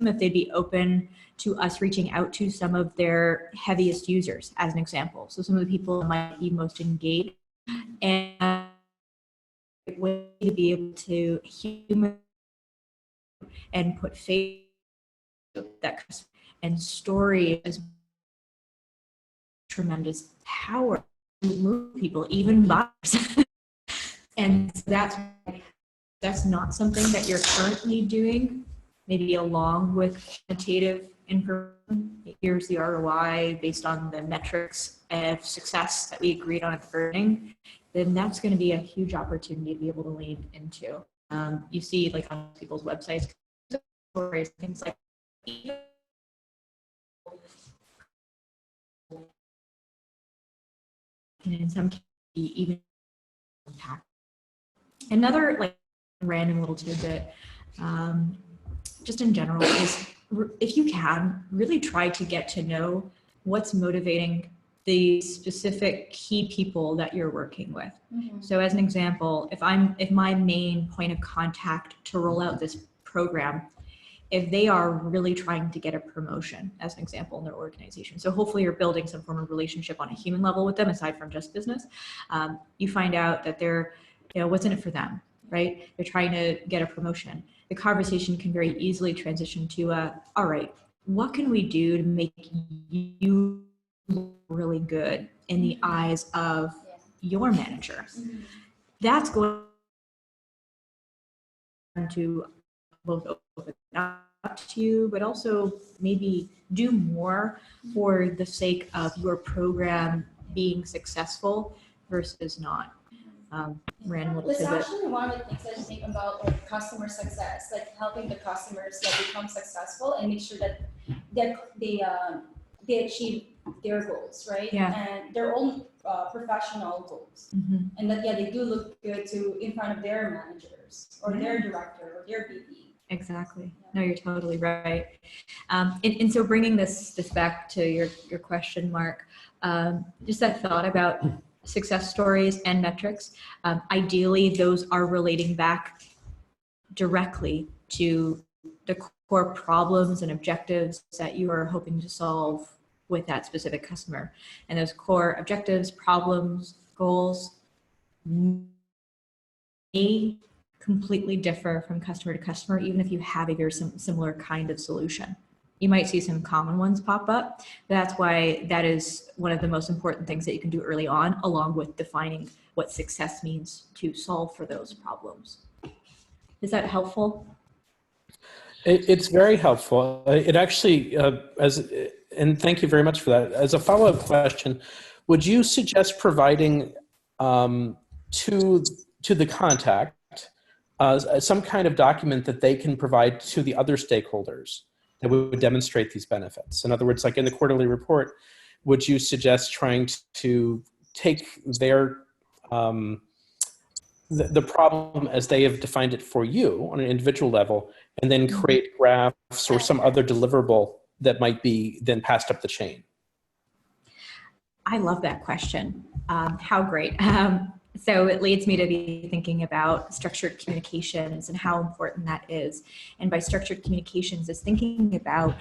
if they'd be open to us reaching out to some of their heaviest users, as an example. So some of the people might be most engaged, and a way to be able to human and put face that and story is tremendous power to move people, even buyers. And that's not something that you're currently doing, maybe along with quantitative information. Here's the ROI based on the metrics of success that we agreed on at the beginning, then that's going to be a huge opportunity to be able to lean into. You see, like on people's websites, stories, things like and in some cases even impact. Another like random little tidbit, just in general, is if you can, really try to get to know what's motivating the specific key people that you're working with. Mm-hmm. So as an example, if my main point of contact to roll out this program, if they are really trying to get a promotion, as an example, in their organization. So hopefully you're building some form of relationship on a human level with them, aside from just business. You find out that they're, what's in it for them, right? They're trying to get a promotion. The conversation can very easily transition to, all right, what can we do to make you look really good in the eyes of your manager? That's going to both open up to you, but also maybe do more for the sake of your program being successful versus not. Random little That's tidbit. actually one of the things I think about, like customer success, like helping the customers like become successful and make sure that they achieve their goals, right? Yeah. And their own professional goals, Mm-hmm. and that they do look good in front of their managers or their director or their VP. Exactly. No, you're totally right. And so bringing this back to your question, Mark, just that thought about success stories and metrics. Ideally, those are relating back directly to the core problems and objectives that you are hoping to solve with that specific customer. And those core objectives, problems, goals may completely differ from customer to customer, even if you have a very similar kind of solution. You might see some common ones pop up. That's why that is one of the most important things that you can do early on, along with defining what success means to solve for those problems. Is that helpful? It's very helpful. It actually, and thank you very much for that. As a follow-up question, would you suggest providing to the contact some kind of document that they can provide to the other stakeholders that would demonstrate these benefits? In other words, like in the quarterly report, would you suggest trying to take their the problem as they have defined it for you on an individual level, and then create graphs or some other deliverable that might be then passed up the chain? I love that question. How great. So it leads me to be thinking about structured communications and how important that is. And by structured communications is thinking about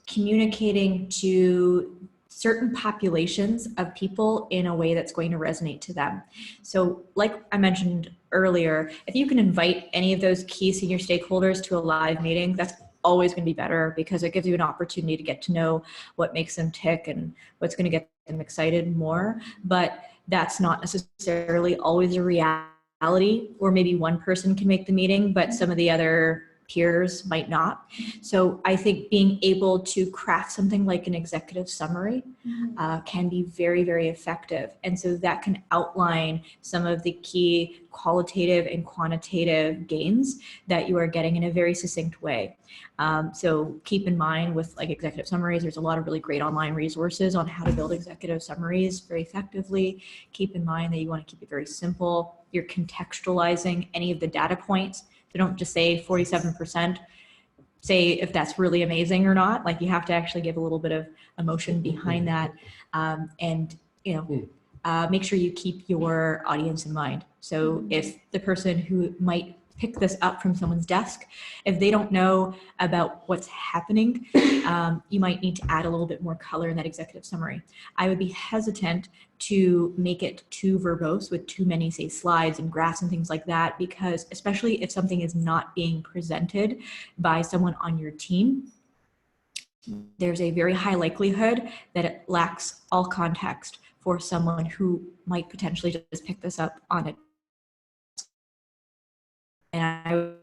communicating to certain populations of people in a way that's going to resonate to them. So like I mentioned earlier, if you can invite any of those key senior stakeholders to a live meeting, that's always going to be better, because it gives you an opportunity to get to know what makes them tick and what's going to get them excited more. But that's not necessarily always a reality, or maybe one person can make the meeting, but some of the other peers might not. So I think being able to craft something like an executive summary can be very, very effective. And so that can outline some of the key qualitative and quantitative gains that you are getting in a very succinct way. So keep in mind with like executive summaries, there's a lot of really great online resources on how to build executive summaries very effectively. Keep in mind that you want to keep it very simple. You're contextualizing any of the data points. So don't just say 47%, say if that's really amazing or not. Like you have to actually give a little bit of emotion behind that. And, make sure you keep your audience in mind. So if the person who might pick this up from someone's desk. If they don't know about what's happening, you might need to add a little bit more color in that executive summary. I would be hesitant to make it too verbose with too many, say, slides and graphs and things like that, because especially if something is not being presented by someone on your team, there's a very high likelihood that it lacks all context for someone who might potentially just pick this up on it. And I would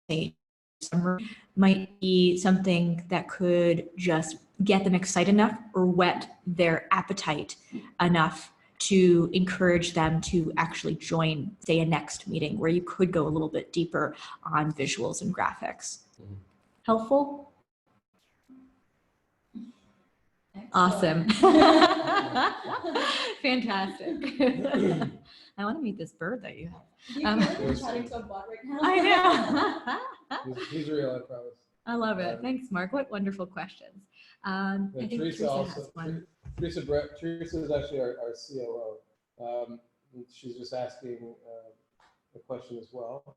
say summary might be something that could just get them excited enough or whet their appetite enough to encourage them to actually join, say, a next meeting where you could go a little bit deeper on visuals and graphics. Helpful? Awesome. Fantastic. I want to meet this bird that you have. Do you feel like you're chatting to a bot right now? I know. He's real, I promise. I love it. Thanks, Mark. What wonderful questions. I think Teresa has one. Teresa is actually our COO. She's just asking a question as well.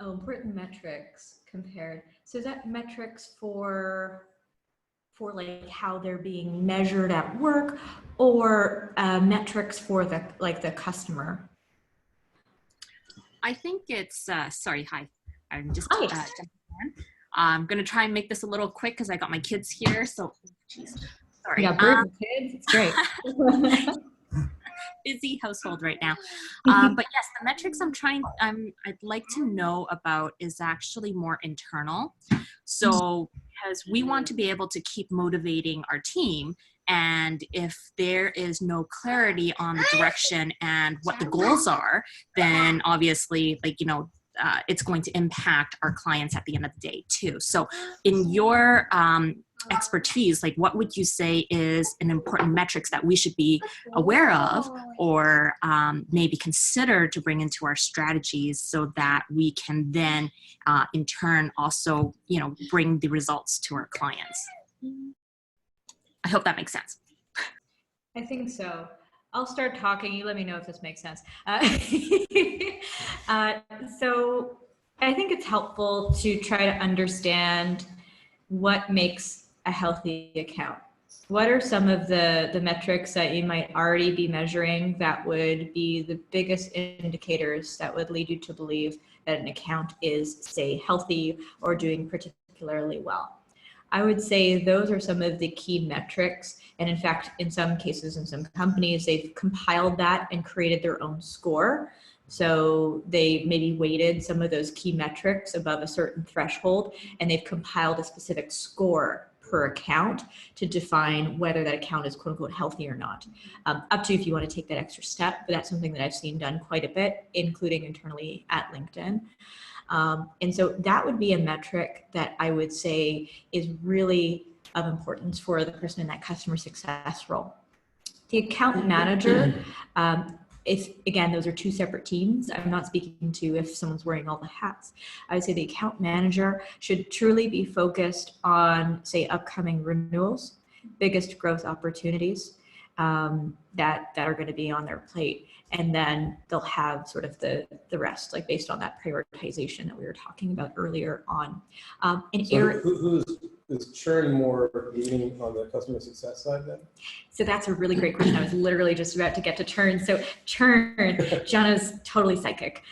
Oh, important metrics compared. So is that metrics for like how they're being measured at work, or metrics for the customer? I think it's sorry, hi. I'm just I'm gonna try and make this a little quick because I got my kids here. So, geez, sorry. You got birds and kids. It's great. Busy household right now. But yes, the metrics I'd like to know about is actually more internal. So because we want to be able to keep motivating our team, and if there is no clarity on the direction and what the goals are, then obviously, it's going to impact our clients at the end of the day too. So in your expertise, what would you say is an important metrics that we should be aware of, or maybe consider to bring into our strategies so that we can then in turn also, bring the results to our clients? I hope that makes sense. I think so. I'll start talking. You let me know if this makes sense. So I think it's helpful to try to understand what makes a healthy account. What are some of the metrics that you might already be measuring that would be the biggest indicators that would lead you to believe that an account is, say, healthy or doing particularly well? I would say those are some of the key metrics. And in fact, in some cases, in some companies, they've compiled that and created their own score. So they maybe weighted some of those key metrics above a certain threshold, and they've compiled a specific score per account to define whether that account is quote unquote healthy or not. Up to if you want to take that extra step, but that's something that I've seen done quite a bit, including internally at LinkedIn. And so that would be a metric that I would say is really of importance for the person in that customer success role. The account manager, if again, those are two separate teams. I'm not speaking to if someone's wearing all the hats. I would say the account manager should truly be focused on, say, upcoming renewals, biggest growth opportunities that are going to be on their plate. And then they'll have sort of the rest, based on that prioritization that we were talking about earlier on. Is churn more leaning on the customer success side then? So that's a really great question. I was literally just about to get to churn. So churn, Jana's totally psychic.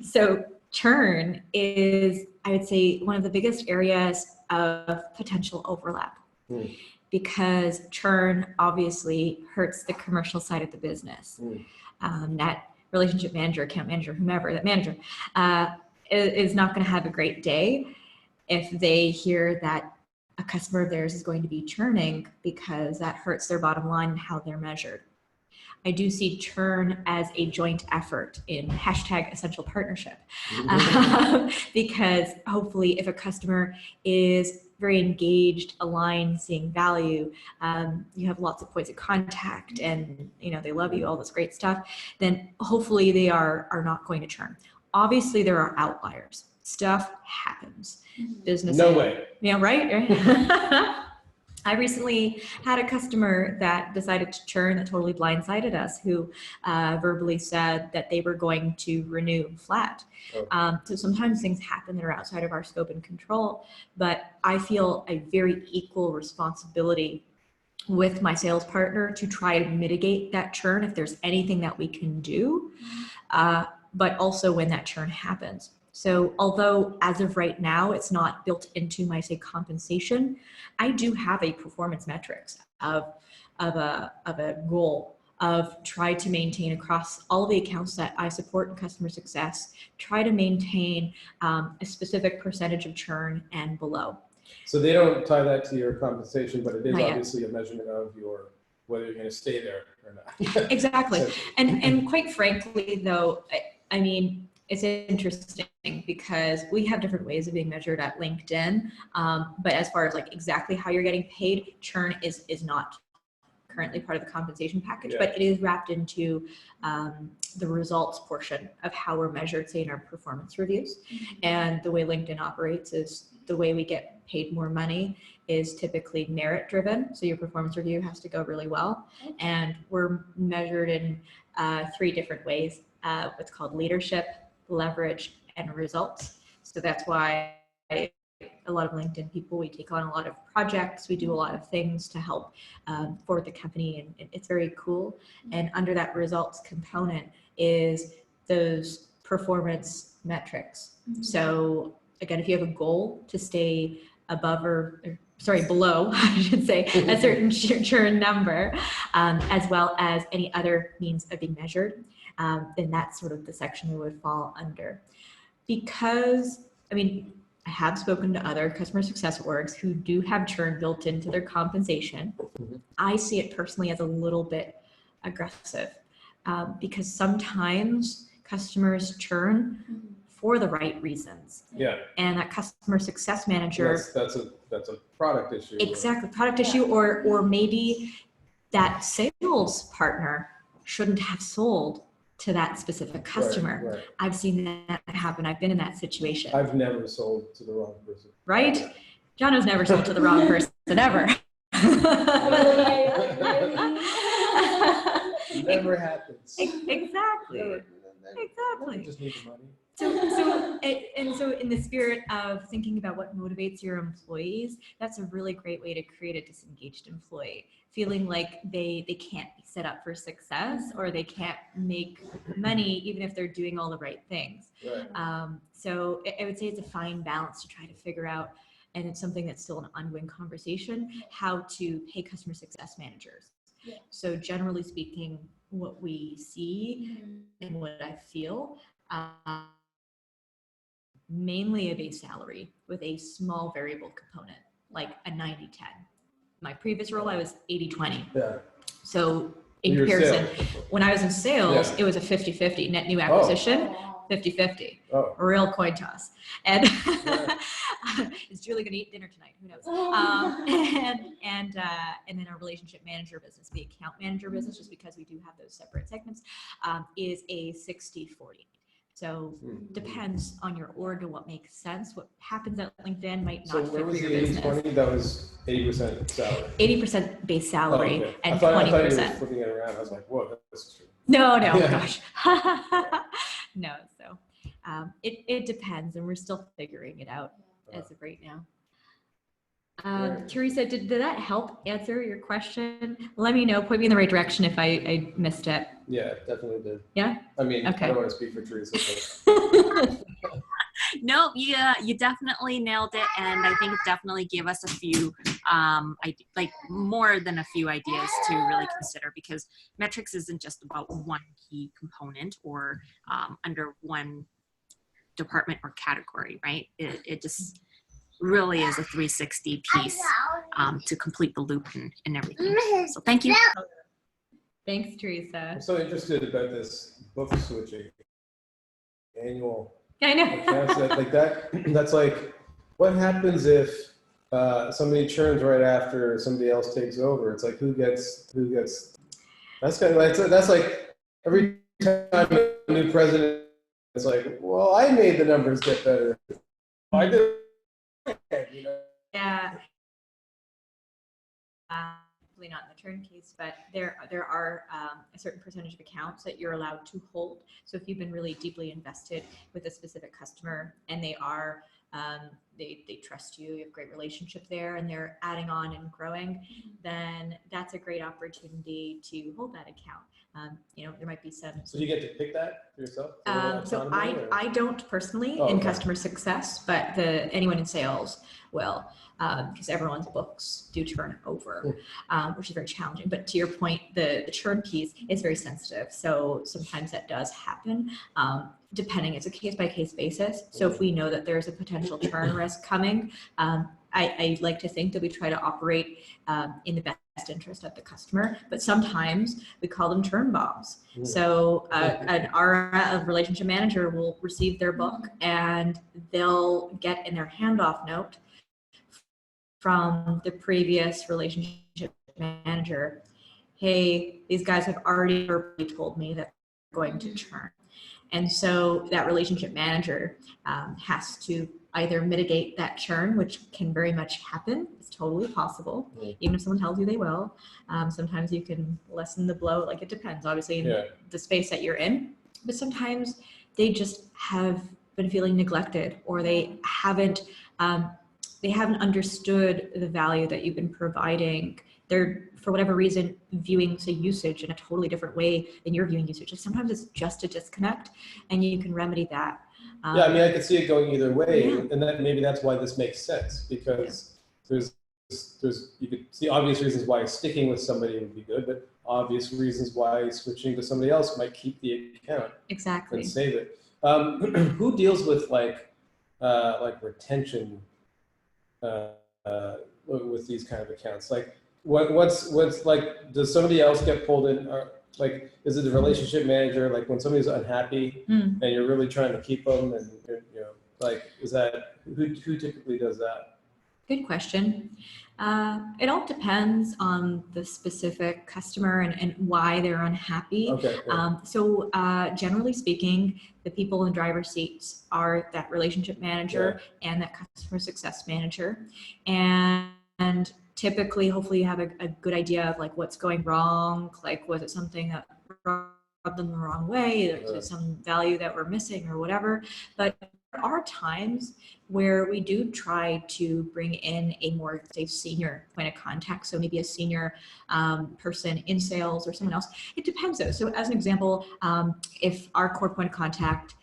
So churn is, I would say, one of the biggest areas of potential overlap. Because churn obviously hurts the commercial side of the business. That relationship manager, account manager, whomever, that manager is not going to have a great day if they hear that a customer of theirs is going to be churning, because that hurts their bottom line and how they're measured. I do see churn as a joint effort in #essential partnership, because hopefully if a customer is very engaged, aligned, seeing value, you have lots of points of contact, and they love you, all this great stuff, then hopefully they are not going to churn. Obviously there are outliers. Stuff happens. Business. No way. Yeah, right? I recently had a customer that decided to churn that totally blindsided us, who verbally said that they were going to renew flat. So sometimes things happen that are outside of our scope and control, but I feel a very equal responsibility with my sales partner to try to mitigate that churn if there's anything that we can do, but also when that churn happens. So although as of right now, it's not built into my, say, compensation, I do have a performance metrics of a goal of try to maintain across all the accounts that I support in customer success, try to maintain a specific percentage of churn and below. So they don't tie that to your compensation, but it is Not yet. obviously a measurement of whether you're going to stay there or not. Exactly. So, And quite frankly, though, I mean, it's interesting because we have different ways of being measured at LinkedIn. But as far as like exactly how you're getting paid, churn is not currently part of the compensation package, but it is wrapped into the results portion of how we're measured, say, in our performance reviews. And the way LinkedIn operates is the way we get paid more money is typically merit driven. So your performance review has to go really well. And we're measured in 3 different ways, what's called leadership, leverage, and results. So that's why a lot of LinkedIn people, we take on a lot of projects, we do a lot of things to help forward the company, and it's very cool. And under that results component is those performance metrics. So again, if you have a goal to stay above below, I should say, a certain churn number, as well as any other means of being measured, then that's sort of the section we would fall under. Because, I mean, I have spoken to other customer success orgs who do have churn built into their compensation. I see it personally as a little bit aggressive because sometimes customers churn for the right reasons. yeah. And that customer success manager. That's a product issue. Exactly, product issue, or maybe that sales partner shouldn't have sold to that specific customer. Right. I've seen that happen. I've been in that situation. I've never sold to the wrong person. Right? John has never sold to the wrong person ever. Never happens. Exactly. Never just need the money. So in the spirit of thinking about what motivates your employees, that's a really great way to create a disengaged employee, feeling like they can't be set up for success or they can't make money even if they're doing all the right things. Right. So I would say it's a fine balance to try to figure out, and it's something that's still an ongoing conversation, how to pay customer success managers. Yeah. So generally speaking, what we see and what I feel, mainly a base salary with a small variable component, like a 90-10. My previous role, I was 80-20. Yeah. So in Your comparison, sales. when I was in sales, Yeah. it was a 50-50 net new acquisition, 50-50, Oh. a real coin toss. And Yeah. is Julie gonna eat dinner tonight? Who knows? And then our relationship manager business, the account manager business, just because we do have those separate segments, is a 60-40. So depends on your org and what makes sense. What happens at LinkedIn might So not where fit for was your the business. 80-20? That was 80% salary. 80% base salary okay. and I thought you were 20%. flipping it around. I was like, whoa, that's true. No, Yeah. gosh. No, so it depends, and we're still figuring it out as of right now. Right. Teresa, did that help answer your question? Let me know, point me in the right direction if I missed it. Yeah, definitely did. Yeah? I mean, Okay. I don't want to speak for Teresa, but No, you definitely nailed it, and I think it definitely gave us a few, like more than a few ideas to really consider, because metrics isn't just about one key component or under one department or category, right? It just really is a 360 piece to complete the loop and everything. So thank you. Thanks, Teresa. I'm so interested about this book switching annual. I know. accounts. That's like, what happens if somebody churns right after somebody else takes over? It's like, who gets, that's kind of like, that's like every time a new president, it's like, well, I made the numbers get better. I did. You know? Yeah. probably not in the turn case, but there are a certain percentage of accounts that you're allowed to hold. So if you've been really deeply invested with a specific customer and they are they trust you, you have a great relationship there, and they're adding on and growing, then that's a great opportunity to hold that account. You know, there might be some. So you get to pick that for yourself? So I don't personally Oh, in okay. customer success, but anyone in sales will, because everyone's books do turn over, which is very challenging. But to your point, the churn piece is very sensitive. So sometimes that does happen, depending, it's a case by case basis. So if we know that there's a potential churn risk coming, I like to think that we try to operate in the best interest of the customer, but sometimes we call them churn bombs. So a relationship manager will receive their book and they'll get in their handoff note from the previous relationship manager, hey, these guys have already told me that they're going to churn. And so that relationship manager has to either mitigate that churn, which can very much happen. It's totally possible, even if someone tells you they will. Sometimes you can lessen the blow. Like, it depends, obviously, in the space that you're in. But sometimes they just have been feeling neglected, or they haven't understood the value that you've been providing. They're, for whatever reason, viewing, say, usage in a totally different way than you're viewing usage. Sometimes it's just a disconnect, and you can remedy that. Yeah, I mean, I could see it going either way, and that maybe that's why this makes sense, because there's you could see obvious reasons why sticking with somebody would be good, but obvious reasons why switching to somebody else might keep the account and save it. Who deals with like retention with these kind of accounts? Like, what's like, does somebody else get pulled in? Like, is it the relationship manager? Like, when somebody's unhappy and you're really trying to keep them, and you know, like, is that who typically does that? Good question. It all depends on the specific customer and why they're unhappy. Okay. So generally speaking, the people in driver's seats are that relationship manager and that customer success manager. And typically, hopefully you have a good idea of like what's going wrong. Like, was it something that rubbed them the wrong way? Is it some value that we're missing or whatever? But there are times where we do try to bring in a more, say, senior point of contact. So maybe a senior person in sales or someone else. It depends though. So as an example, if our core point of contact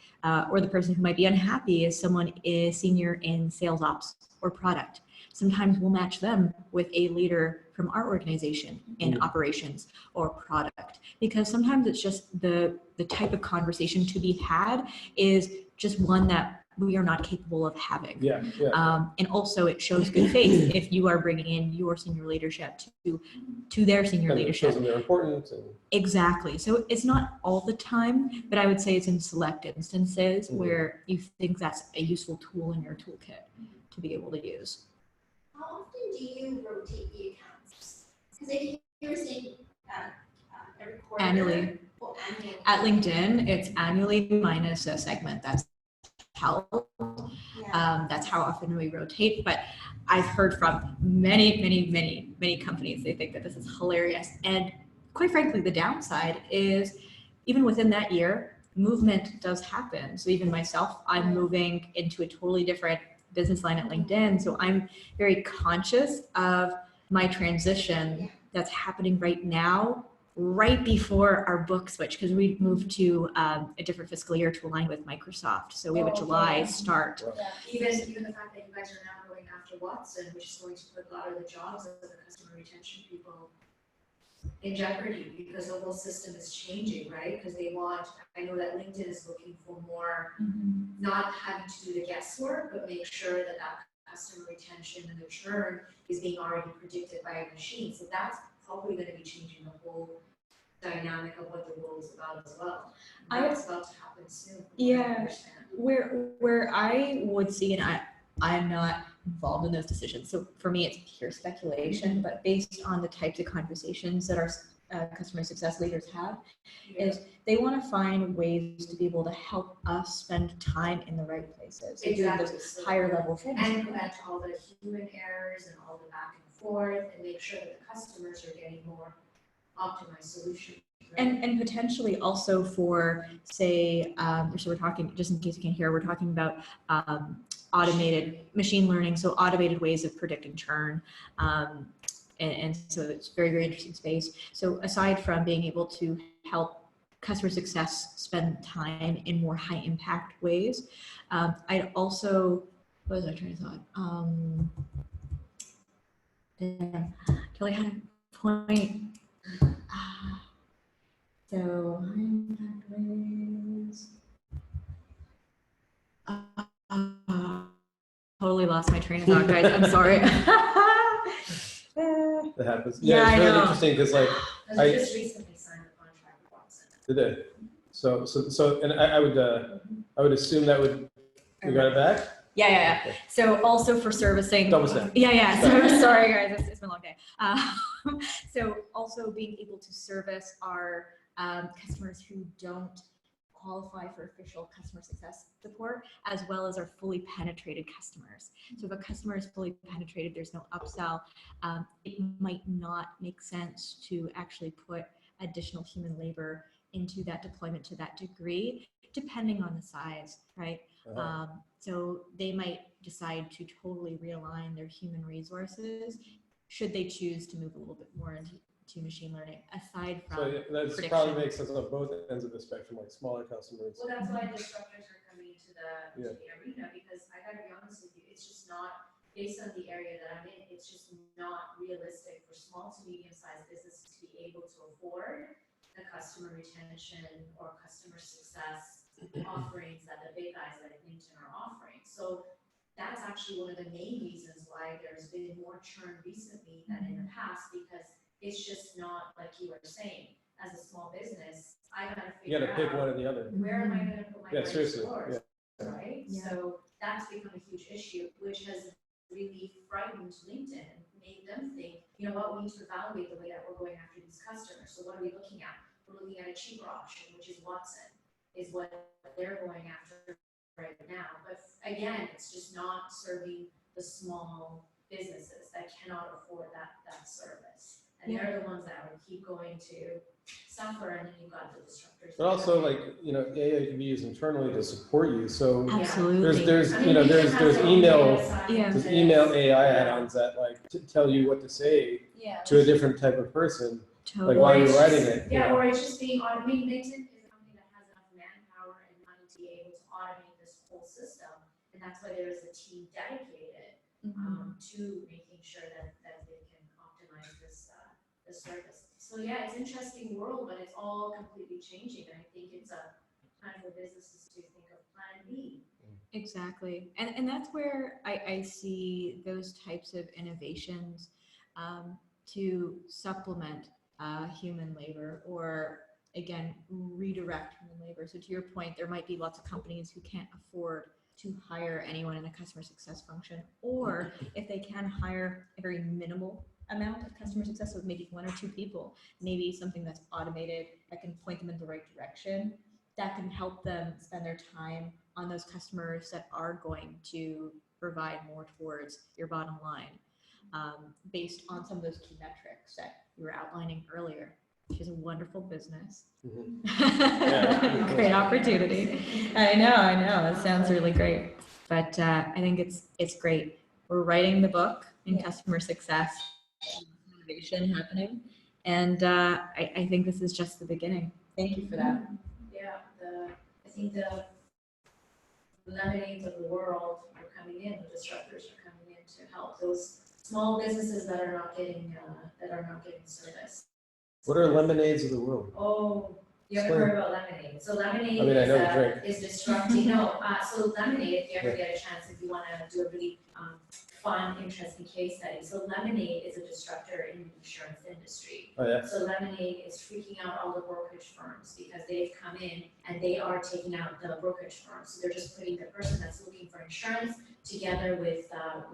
or the person who might be unhappy is someone is senior in sales ops or product, sometimes we'll match them with a leader from our organization in operations or product, because sometimes it's just the type of conversation to be had is just one that we are not capable of having. And also it shows good faith if you are bringing in your senior leadership to their senior leadership. It shows them they're important. Exactly. So it's not all the time, but I would say it's in select instances where you think that's a useful tool in your toolkit to be able to use. How often do you rotate the accounts? Because if you were saying every quarter. Annually. Well, annually. At LinkedIn, it's annually minus a segment. That's how often we rotate. But I've heard from many companies, they think that this is hilarious. And quite frankly, the downside is even within that year, movement does happen. So even myself, I'm moving into a totally different business line at LinkedIn. So I'm very conscious of my transition that's happening right now, right before our book switch, because we moved to a different fiscal year to align with Microsoft. So we have a July start. Even the fact that you guys are now going after Watson, which is going to put a lot of the jobs of the customer retention people in jeopardy, because the whole system is changing, right? Because they want, I know that LinkedIn is looking for more, not having to do the guesswork, but make sure that that customer retention and the churn is being already predicted by a machine. So that's probably going to be changing the whole dynamic of what the role is about as well. That's about to happen soon. Where I would see, and I'm not involved in those decisions. So for me, it's pure speculation, but based on the types of conversations that our customer success leaders have, is they want to find ways to be able to help us spend time in the right places. So doing those higher level things. And prevent all the human errors and all the back and forth and make sure that the customers are getting more optimized solutions. Right? And potentially also for, say, so we're talking, just in case you can't hear, we're talking about automated machine learning, so automated ways of predicting churn. And so it's very, very interesting space. So aside from being able to help customer success spend time in more high impact ways, I'd also, what was I trying to thought? Damn, totally had a point. So high impact ways. Totally lost my train of thought, guys. I'm sorry. That happens. Yeah, it's I really know. interesting because like Because we just recently signed a contract with Watson. did it. So, and I would assume that would, you got it back? Yeah. Okay. So also for servicing. Double step. Yeah. So sorry, guys. It's been a long day. So also being able to service our customers who don't qualify for official customer success support, as well as our fully penetrated customers. So if a customer is fully penetrated, there's no upsell. It might not make sense to actually put additional human labor into that deployment to that degree, depending on the size, right? So they might decide to totally realign their human resources should they choose to move a little bit more into machine learning, aside from So that prediction. probably makes sense on both ends of the spectrum, like smaller customers. Well, that's why disruptors are coming to the Yeah. arena, because I gotta be honest with you, it's just not, based on the area that I'm in, it's just not realistic for small to medium-sized businesses to be able to afford the customer retention or customer success offerings that the big guys like LinkedIn are offering. So that's actually one of the main reasons why there's been more churn recently than in the past, because it's just not, like you were saying, as a small business, I gotta You figure gotta pick out one or the other. where am I gonna put my Yeah, money seriously. towards, Yeah. right? Yeah. So that's become a huge issue, which has really frightened LinkedIn and made them think, you know what, we need to evaluate the way that we're going after these customers. So what are we looking at? We're looking at a cheaper option, which is Watson, is what they're going after right now. But again, it's just not serving the small businesses that cannot afford that service. And they're the ones that would keep going to suffer, and then you've got the disruptors. But also, like, AI can be used internally to support you. So Absolutely. there's I mean, there's LinkedIn has email their own data Yeah. there's scientists. email AI add-ons that like tell you what to say Yeah. to a different type of person, Totally. like while Or you're it's writing just- it. Yeah, or it's just being automated. LinkedIn is a company that has enough manpower and money to be able to automate this whole system, and that's why there is a team dedicated to making sure that they can optimize this service. So yeah, it's an interesting world, but it's all completely changing, and I think it's a time for businesses to think of plan B. Exactly. And that's where I see those types of innovations to supplement human labor, or again, redirect human labor. So to your point, there might be lots of companies who can't afford to hire anyone in a customer success function, or if they can hire a very minimal amount of customer success, so maybe 1 or 2 people, maybe something that's automated that can point them in the right direction, that can help them spend their time on those customers that are going to provide more towards your bottom line, based on some of those key metrics that you were outlining earlier, which is a wonderful business. Yeah. Great opportunity. I know. It sounds really great. But I think it's great. We're writing the book in customer success, innovation happening. And I think this is just the beginning. Thank you for that. Yeah, I think the lemonades of the world are coming in, the disruptors are coming in to help those small businesses that are not getting service. What are lemonades of the world? Oh, you haven't Explain. heard about lemonade. So lemonade I mean, I know the drink. is disrupting. No, so lemonade, if you ever get a chance, if you want to do a really fun, interesting case study. So lemonade is a disruptor in the insurance industry. Oh yeah. So lemonade is freaking out all the brokerage firms because they've come in and they are taking out the brokerage firms. So they're just putting the person that's looking for insurance together with a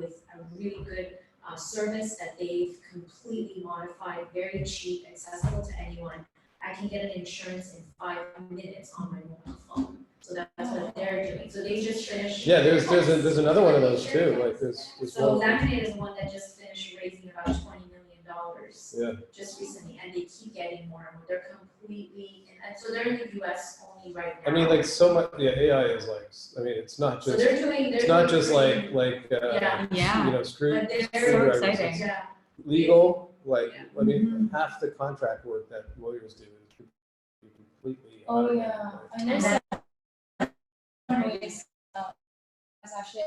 really good service that they've completely modified, very cheap, accessible to anyone. I can get an insurance in 5 minutes on my mobile phone. So So that's what they're doing. So they just finished. Yeah, there's another one of those too. Like there's So one. Lemonade is the one that just finished raising about $20 million. Yeah. Just recently, and they keep getting more and more. They're completely, and so they're in the US only right now. I mean, like so much. Yeah, AI is like. I mean, it's not So just. they're doing. It's not just pretty- like Yeah. you know, screw. But they're So screwdrivers. exciting. It's Yeah. legal. Like Yeah. I mean, half the contract work that lawyers do is completely. Oh automated. yeah, Like, and there's some ways, it's actually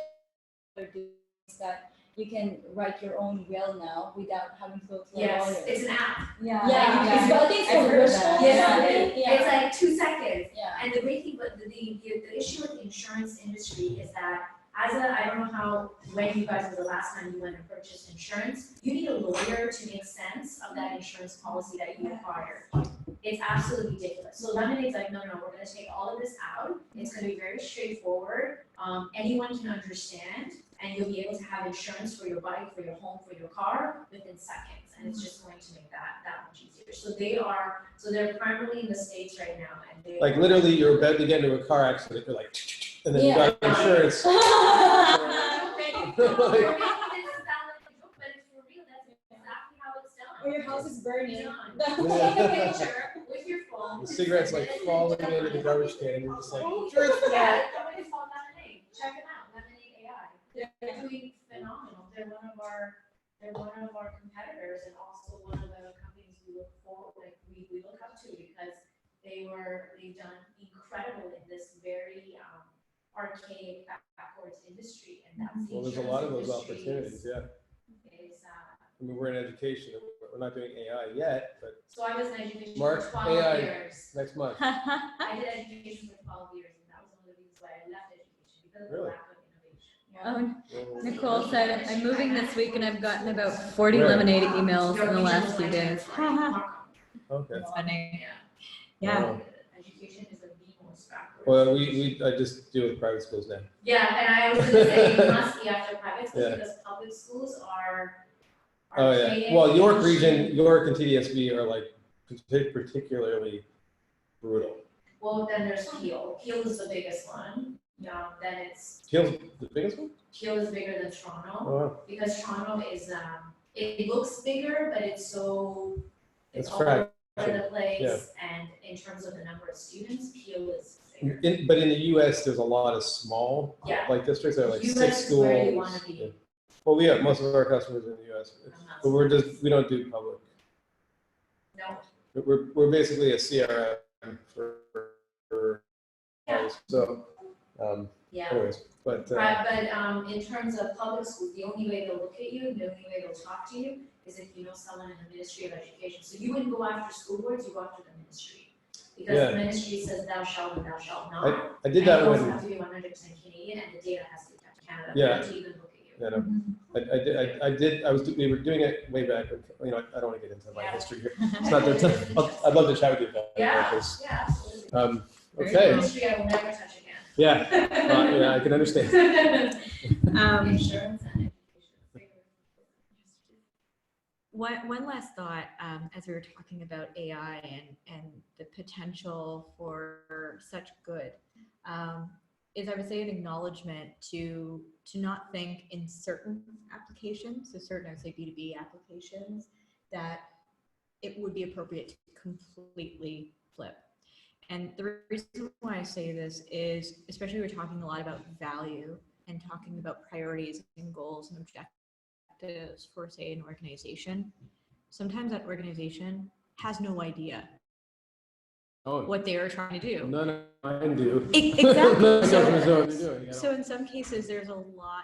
is that you can write your own will now without having to go to a lawyer. Yes, it's an app. Yeah. Yeah, it's, but I think I've for heard of personal, that. yeah. It's like 2 seconds. Yeah. And the great thing, but the issue with the insurance industry is that I don't know how, when you guys were the last time you went and purchased insurance, you need a lawyer to make sense of that insurance policy that you acquired. It's absolutely ridiculous. So Lemonade's like, no, we're gonna take all of this out. It's gonna be very straightforward. Anyone can understand, and you'll be able to have insurance for your bike, for your home, for your car within seconds. And it's just going to make that much easier. So they're primarily in the States right now, and they like literally, you're about to get into a car accident. You're like, and then you Yeah. got insurance. You're making this sound like a joke, but it's for real. That's exactly how it's done. Or your house is burning. Done. Take a picture with your phone. The cigarette's like falling into the garbage can, and you're just like, Yeah, it's called Lemonade. Check it out, Lemonade AI. They're doing phenomenal. They're one of our competitors, and also one of the companies we look for, like we look up to, because they've done incredible in this very archaic backwards industry, and that's the well, there's a lot of those insurance industry opportunities. Yeah. is, I mean, we're in education. We're not doing AI yet, but so I was in education Mark, for 12 AI. years. next month. I did education for 12 years, and that was one of the reasons why I left education, because of the Really? lack of innovation. Oh, Nicole said, I'm moving this week and I've gotten about 40 Where? Lemonade emails in the last few days. Okay. That's funny. Yeah. Yeah. Education is the most backwards. Well, I just deal with private schools now. Yeah, and I was gonna say, you must be after private schools, Yeah. because public schools are Oh yeah. archaic Well, York and region, cheap. York and TDSB are like particularly brutal. Well, then there's Peel. Peel is the biggest one. Then it's, Keel's the biggest one? Peel is bigger than Toronto, Oh, wow. because Toronto is, it looks bigger, but it's It's all over fractured. the place. Yeah. And in terms of the number of students, Peel is bigger. But in the US, there's a lot of small Yeah. like districts. There are like US 6 is schools. where you wanna be. Yeah. Well, we have most of our customers in the US, but we don't do public. No. We're basically a CRM for Yeah. so Yeah. anyways, but But in terms of public schools, the only way they'll look at you, the only way they'll talk to you is if you know someone in the Ministry of Education. So you wouldn't go after school boards, you go after the ministry. Because Yeah. the ministry says thou shalt and thou shalt not. I did that And you also when have to be 100% Canadian, and the data has to be kept in Canada. Yeah. For them to even look at you. you know, we were doing it way back, but, you know, I don't want to get into my Yeah. history here. It's not their time. I'd love to chat with you about it. Yeah, because, yeah, absolutely. Very okay, Ministry I will never touch again. yeah, yeah, I can understand. Insurance and education. One last thought, as we were talking about AI and the potential for such good, is I would say an acknowledgement to not think in certain applications, so certain, I would say B2B applications, that it would be appropriate to completely flip. And the reason why I say this is, especially we're talking a lot about value and talking about priorities and goals and objectives for, say, an organization. Sometimes that organization has no idea Oh, what they are trying to do. none of mine do. Exactly. None of the customers know what they're doing. You know? So in some cases, there's a lot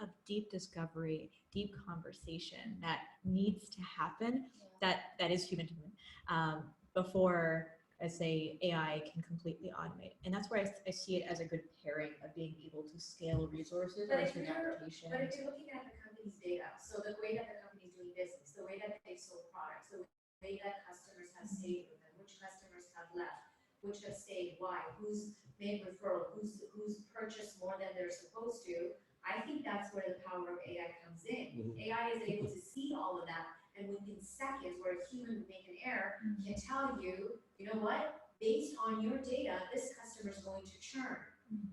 of deep discovery, deep conversation that needs to happen that is human to human before, I say, AI can completely automate. And that's where I see it as a good pairing of being able to scale resources But or if certain you're- applications. But if you're looking at the company's data, so the way that the company's doing business, the way that they sold products, the way that customers have stayed with them, which customers have left, which have stayed, why, who's made referral, who's purchased more than they're supposed to, I think that's where the power of AI comes in. Mhm. AI is able to see all of that, and within seconds, where a human would make an error, can tell you, you know what, based on your data, this customer is going to churn.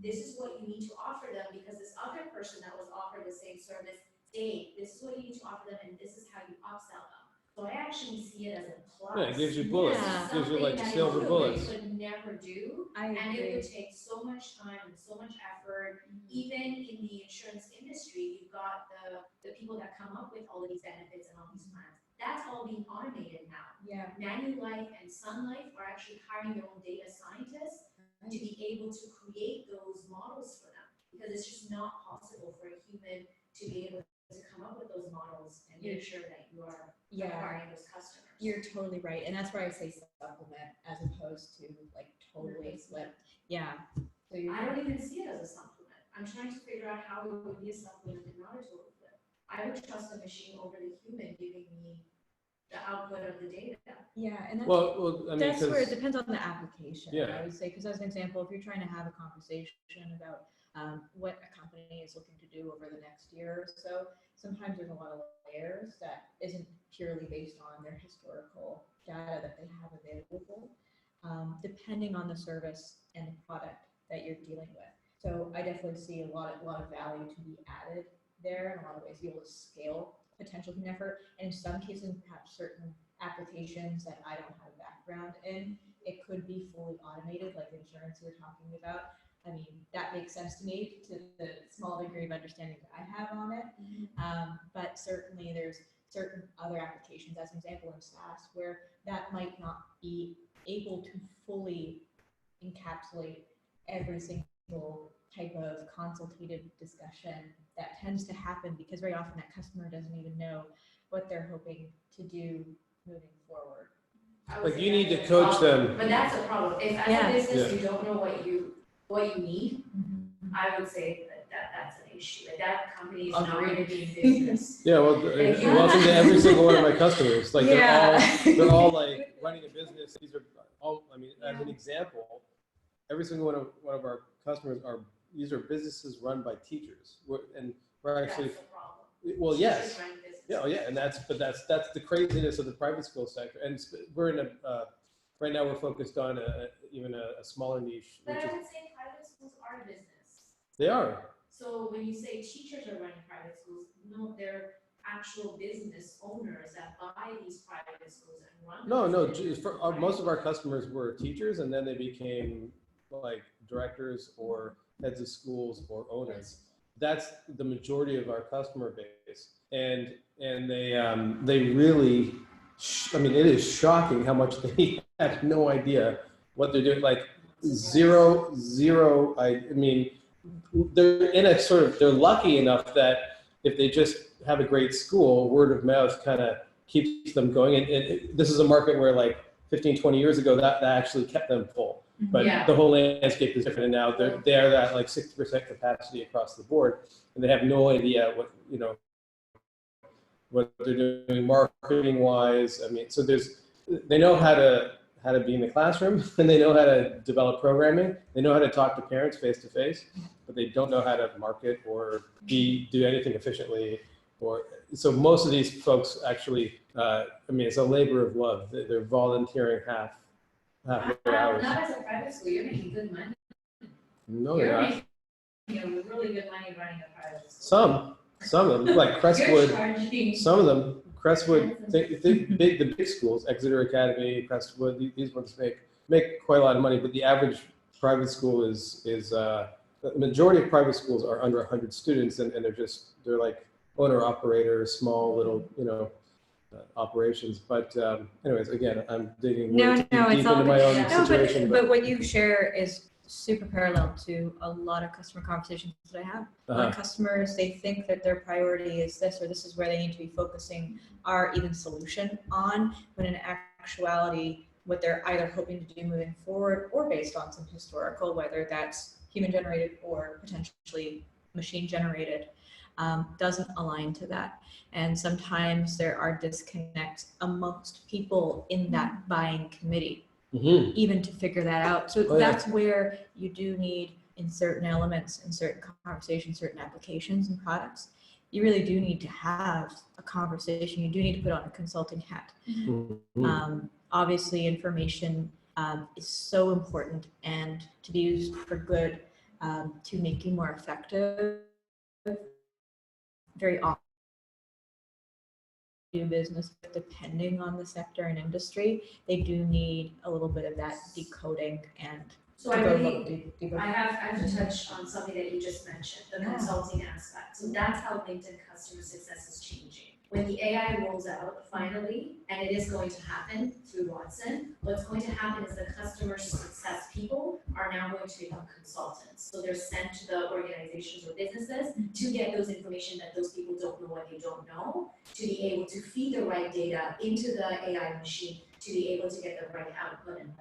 This is what you need to offer them because this other person that was offered the same service stayed. This is what you need to offer them, and this is how you upsell them. So I actually see it as a plus. Yeah, it gives you bullets. Yeah. It gives you like Something that silver humans bullets. would never do, I and it agree. would take so much time and so much effort. Even in the insurance industry, you've got the people that come up with all of these benefits and all these plans. That's all being automated now. Yeah. Manulife and Sun Life are actually hiring their own data scientists to be able to create those models for them, because it's just not possible for a human to be able to come up with those models and make sure that you are acquiring those customers. You're totally right. And that's why I say supplement as opposed to like totally flip. Yeah. So you're I don't even see it as a supplement. I'm trying to figure out how it would be a supplement and not a total flip. I would trust the machine over the human giving me the output of the data. yeah, and that's Well, I mean, that's where it 'cause- depends on the application. Yeah. I would say, because as an example, if you're trying to have a conversation about what a company is looking to do over the next year or so, sometimes there's a lot of layers that isn't purely based on their historical data that they have available, depending on the service and the product that you're dealing with. So I definitely see a lot of value to be added there in a lot of ways, be able to scale potential human effort, and in some cases, perhaps certain applications that I don't have a background in, it could be fully automated, like insurance you're talking about. I mean, that makes sense to me to the small degree of understanding that I have on it. But certainly there's certain other applications, as an example in SaaS, where that might not be able to fully encapsulate every single type of consultative discussion that tends to happen, because very often that customer doesn't even know what they're hoping to do moving forward. I would Like say you need that's to a coach problem. them. But that's a problem. If as Yeah. a business Yeah. you don't know what you need, I would say that's an issue. Like that company is not going to be in business. Yeah, well, Like, welcome to every single one of my customers. Like Yeah. they're all like running a business. These are all, I mean, as an example, every single one of our customers these are businesses run by teachers. And we're actually, That's the problem. well, yes. Teachers run businesses. Yeah, oh, yeah, and that's the craziness of the private school sector. And we're in right now we're focused on even a smaller niche, But which I is, would say private schools are a business. they are. So when you say teachers are running private schools, no, they're actual business owners that buy these private schools and run them. No, as businesses, right? most of our customers were teachers, and then they became like directors or heads of schools or owners. That's the majority of our customer base, and they really, I mean, it is shocking how much they have no idea what they're doing. Like zero. I mean, they're in a sort of, they're lucky enough that if they just have a great school, word of mouth kind of keeps them going. And this is a market where like 15, 20 years ago, that actually kept them full. But Yeah. the whole landscape is different, and now they're at like 60% capacity across the board, and they have no idea what they're doing marketing wise. I mean, so they know how to be in the classroom, and they know how to develop programming. They know how to talk to parents face to face, but they don't know how to market or do anything efficiently. So most of these folks actually, I mean, it's a labor of love. They're volunteering half their hours. Not as a private school, you're making good money. No, they're You're not. making really good money running a private school. Some of them, like Crestwood. You're charging. Some of them, Crestwood, the big schools, Exeter Academy, Crestwood, these ones make quite a lot of money. But the average private school is the majority of private schools are under 100 students, and they're like owner operator, small little operations. But anyways, again, I'm digging way too it's deep all into my good. own No, situation. but what you share is super parallel to a lot of customer conversations that I have. A lot of customers, they think that their priority is this, or this is where they need to be focusing our even solution on, when in actuality, what they're either hoping to do moving forward or based on some historical, whether that's human generated or potentially machine generated, doesn't align to that. And sometimes there are disconnects amongst people in that buying committee, even to figure that out. So that's where you do need, in certain elements, in certain conversations, certain applications and products, you really do need to have a conversation. You do need to put on a consulting hat. Obviously, information is so important and to be used for good, to make you more effective. Very often do business, depending on the sector and industry, they do need a little bit of that decoding and So I have to touch on something that you just mentioned, the consulting aspect. So that's how LinkedIn customer success is changing. When the AI rolls out finally, and it is going to happen through Watson, what's going to happen is the customer success people are now going to become consultants. So they're sent to the organizations or businesses to get those information that those people don't know what they don't know, to be able to feed the right data into the AI machine, to be able to get the right output and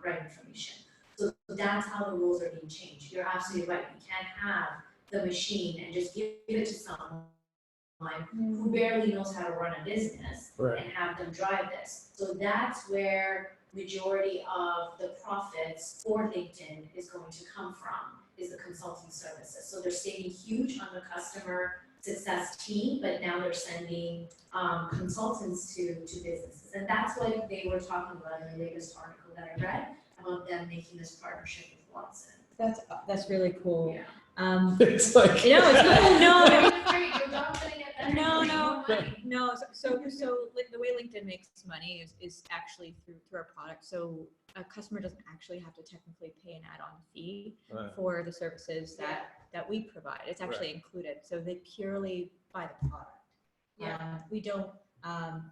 right information. So that's how the rules are being changed. You're absolutely right. You can't have the machine and just give it to someone who barely knows how to run a business and have them drive this. So that's where majority of the profits for LinkedIn is going to come from, is the consulting services. So they're saving huge on the customer success team, but now they're sending consultants to businesses. And that's what they were talking about in the latest article that I read about them making this partnership with Watson. That's really cool. Yeah. It's like No. So like the way LinkedIn makes money is actually through our product. So a customer doesn't actually have to technically pay an add-on fee for the services that we provide. It's actually included. So they purely buy the product. We don't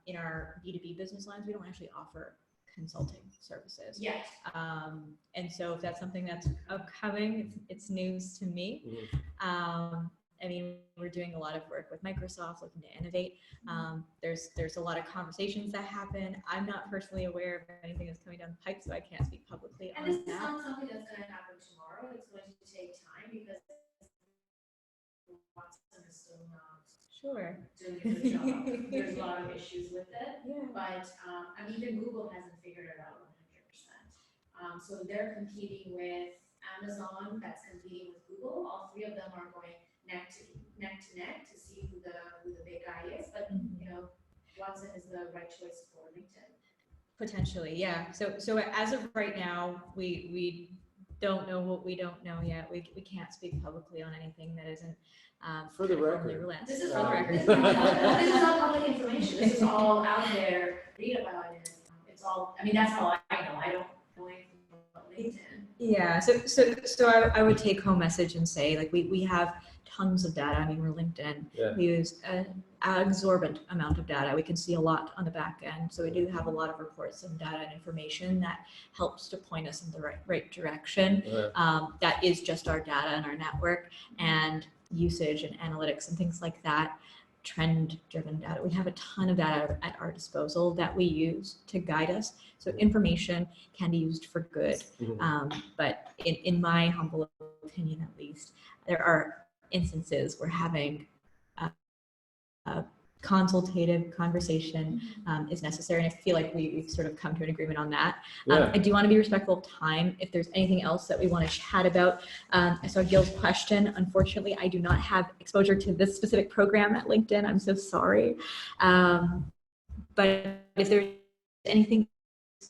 in our B2B business lines, we don't actually offer consulting services. Yes. And so if that's something that's upcoming, it's news to me. I mean, we're doing a lot of work with Microsoft, looking to innovate. There's a lot of conversations that happen. I'm not personally aware of anything that's coming down the pipe, so I can't speak publicly on that. And this is not something that's going to happen tomorrow. It's going to take time because Watson is still not doing a good job. There's a lot of issues with it. But I mean, even Google hasn't figured it out 100%. So they're competing with Amazon, that's competing with Google. All three of them are going neck to neck to see who the big guy is. But you know, Watson is the right choice for LinkedIn. Potentially, yeah. So as of right now, we don't know what we don't know yet. We can't speak publicly on anything that isn't for the record. This is for the record. This is all public information. This is all out there. Read about it. It's all. I mean, that's how I know. I don't know anything about LinkedIn. Yeah. So I would take home message and say, like, we have tons of data. I mean, we're LinkedIn. We use an exorbitant amount of data. We can see a lot on the back end. So we do have a lot of reports and data and information that helps to point us in the right direction. That is just our data and our network and usage and analytics and things like that. Trend-driven data. We have a ton of data at our disposal that we use to guide us. So information can be used for good. But in my humble opinion, at least, there are instances where having a consultative conversation is necessary. And I feel like we've sort of come to an agreement on that. I do want to be respectful of time. If there's anything else that we want to chat about, I saw Gil's question. Unfortunately, I do not have exposure to this specific program at LinkedIn. I'm so sorry. But if there's anything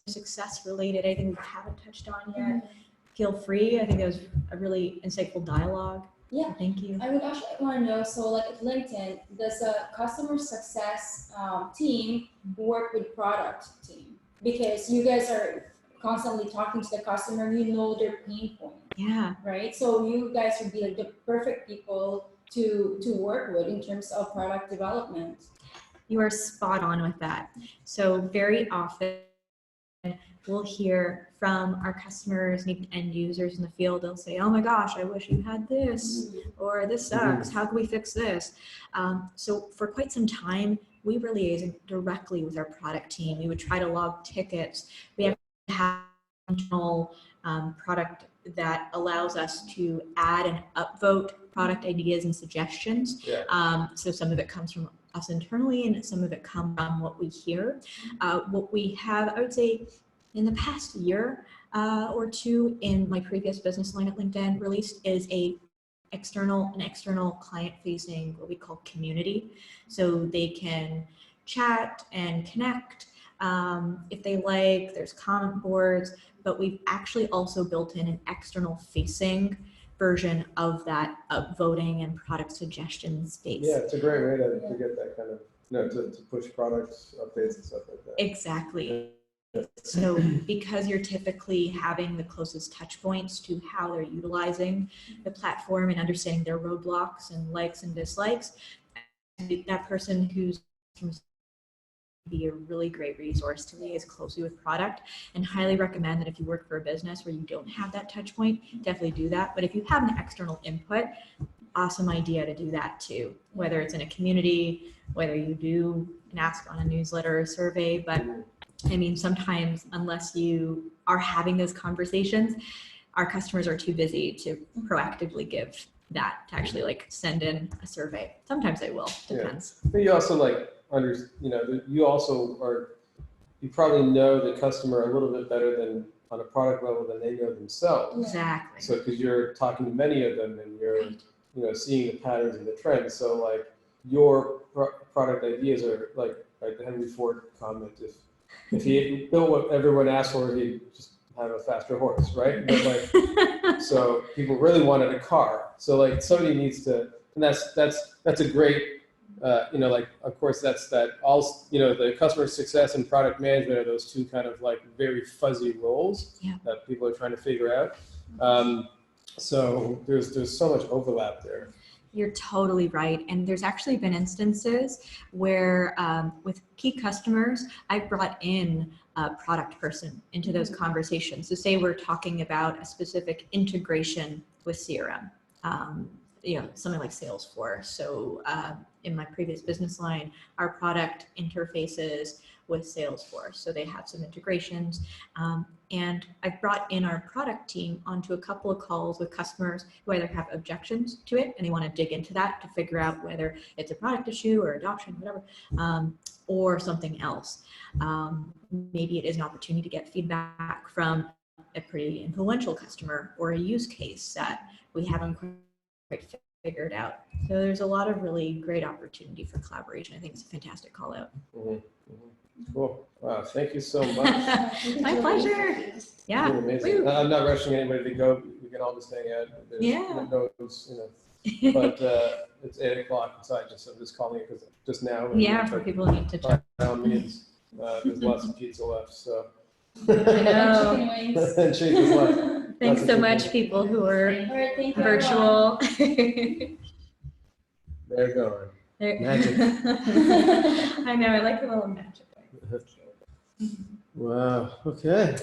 success related, anything we haven't touched on yet, feel free. I think that was a really insightful dialogue. Yeah, thank you. I would actually want to know, so like at LinkedIn, does a customer success team work with product team? Because you guys are constantly talking to the customer, you know their pain point. Yeah. Right? So you guys would be like the perfect people to work with in terms of product development. You are spot on with that. So very often we'll hear from our customers and end users in the field. They'll say, oh my gosh, I wish you had this, or this sucks. How can we fix this? So for quite some time, we were liaising directly with our product team. We would try to log tickets. We have to have a functional product that allows us to add and upvote product ideas and suggestions. So some of it comes from us internally and some of it comes from what we hear. What we have, I would say, in the past year or two in my previous business line at LinkedIn released is an external client facing what we call community. So they can chat and connect if they like. There's comment boards, but we've actually also built in an external facing version of that voting and product suggestion space. Yeah, it's a great way to get that kind of, to push products, updates and stuff like that. Exactly. So because you're typically having the closest touch points to how they're utilizing the platform and understanding their roadblocks and likes and dislikes, that person who's be a really great resource to liaise closely with product, and highly recommend that if you work for a business where you don't have that touch point, definitely do that. But if you have an external input, awesome idea to do that too, whether it's in a community, whether you do an ask on a newsletter or survey. But I mean, sometimes unless you are having those conversations, our customers are too busy to proactively give that, to actually like send in a survey. Sometimes they will, depends. But you also like, you also are, you probably know the customer a little bit better than on a product level than they know themselves. Exactly. So because you're talking to many of them and you're seeing the patterns and the trends. So like your product ideas are like the Henry Ford comment, if he built what everyone asked for, he'd just have a faster horse, right? But like, so people really wanted a car. So like somebody needs to, and that's a great, like, of course, that's that all, the customer success and product management are those two kind of like very fuzzy roles that people are trying to figure out. So there's so much overlap there. You're totally right. And there's actually been instances where with key customers, I brought in a product person into those conversations. So say we're talking about a specific integration with CRM, something like Salesforce. So in my previous business line, our product interfaces with Salesforce. So they have some integrations. And I've brought in our product team onto a couple of calls with customers who either have objections to it and they want to dig into that to figure out whether it's a product issue or adoption, whatever, or something else. Maybe it is an opportunity to get feedback from a pretty influential customer or a use case that we haven't quite figured out. So there's a lot of really great opportunity for collaboration. I think it's a fantastic call out. Cool. Wow. Thank you so much. My pleasure. Yeah. Amazing. I'm not rushing anybody to go. We can all just hang out. There's but it's 8 o'clock, so I'm just calling it because just now. For people who need to check. There's lots of pizza left, so. I know. And chicken left. Thanks so much, people who are virtual. They're going. Magic. I know. I like the little magic. Wow. Okay.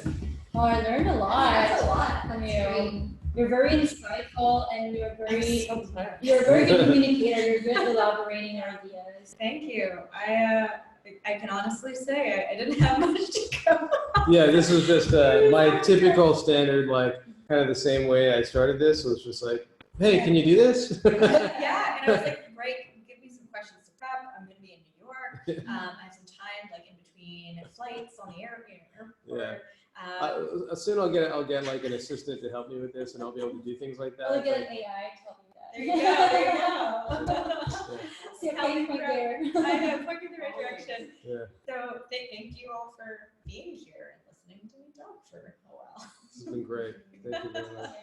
Oh, I learned a lot from you. You're very insightful, and you're very good communicator. You're good at elaborating your ideas. Thank you. I can honestly say I didn't have much to go. Yeah, this was just my typical standard, like kind of the same way I started this. Was just like, hey, can you do this? Yeah, and I was like, great, give me some questions to prep. I'm going to be in New York. I have some time, like in between flights on the airport. Yeah. Soon I'll get like an assistant to help me with this, and I'll be able to do things like that. I'll get an AI to help me with that. There you go. See, point there. I know, point in the right direction. Yeah. So thank you all for being here and listening to me talk for a while. This has been great. Thank you very much.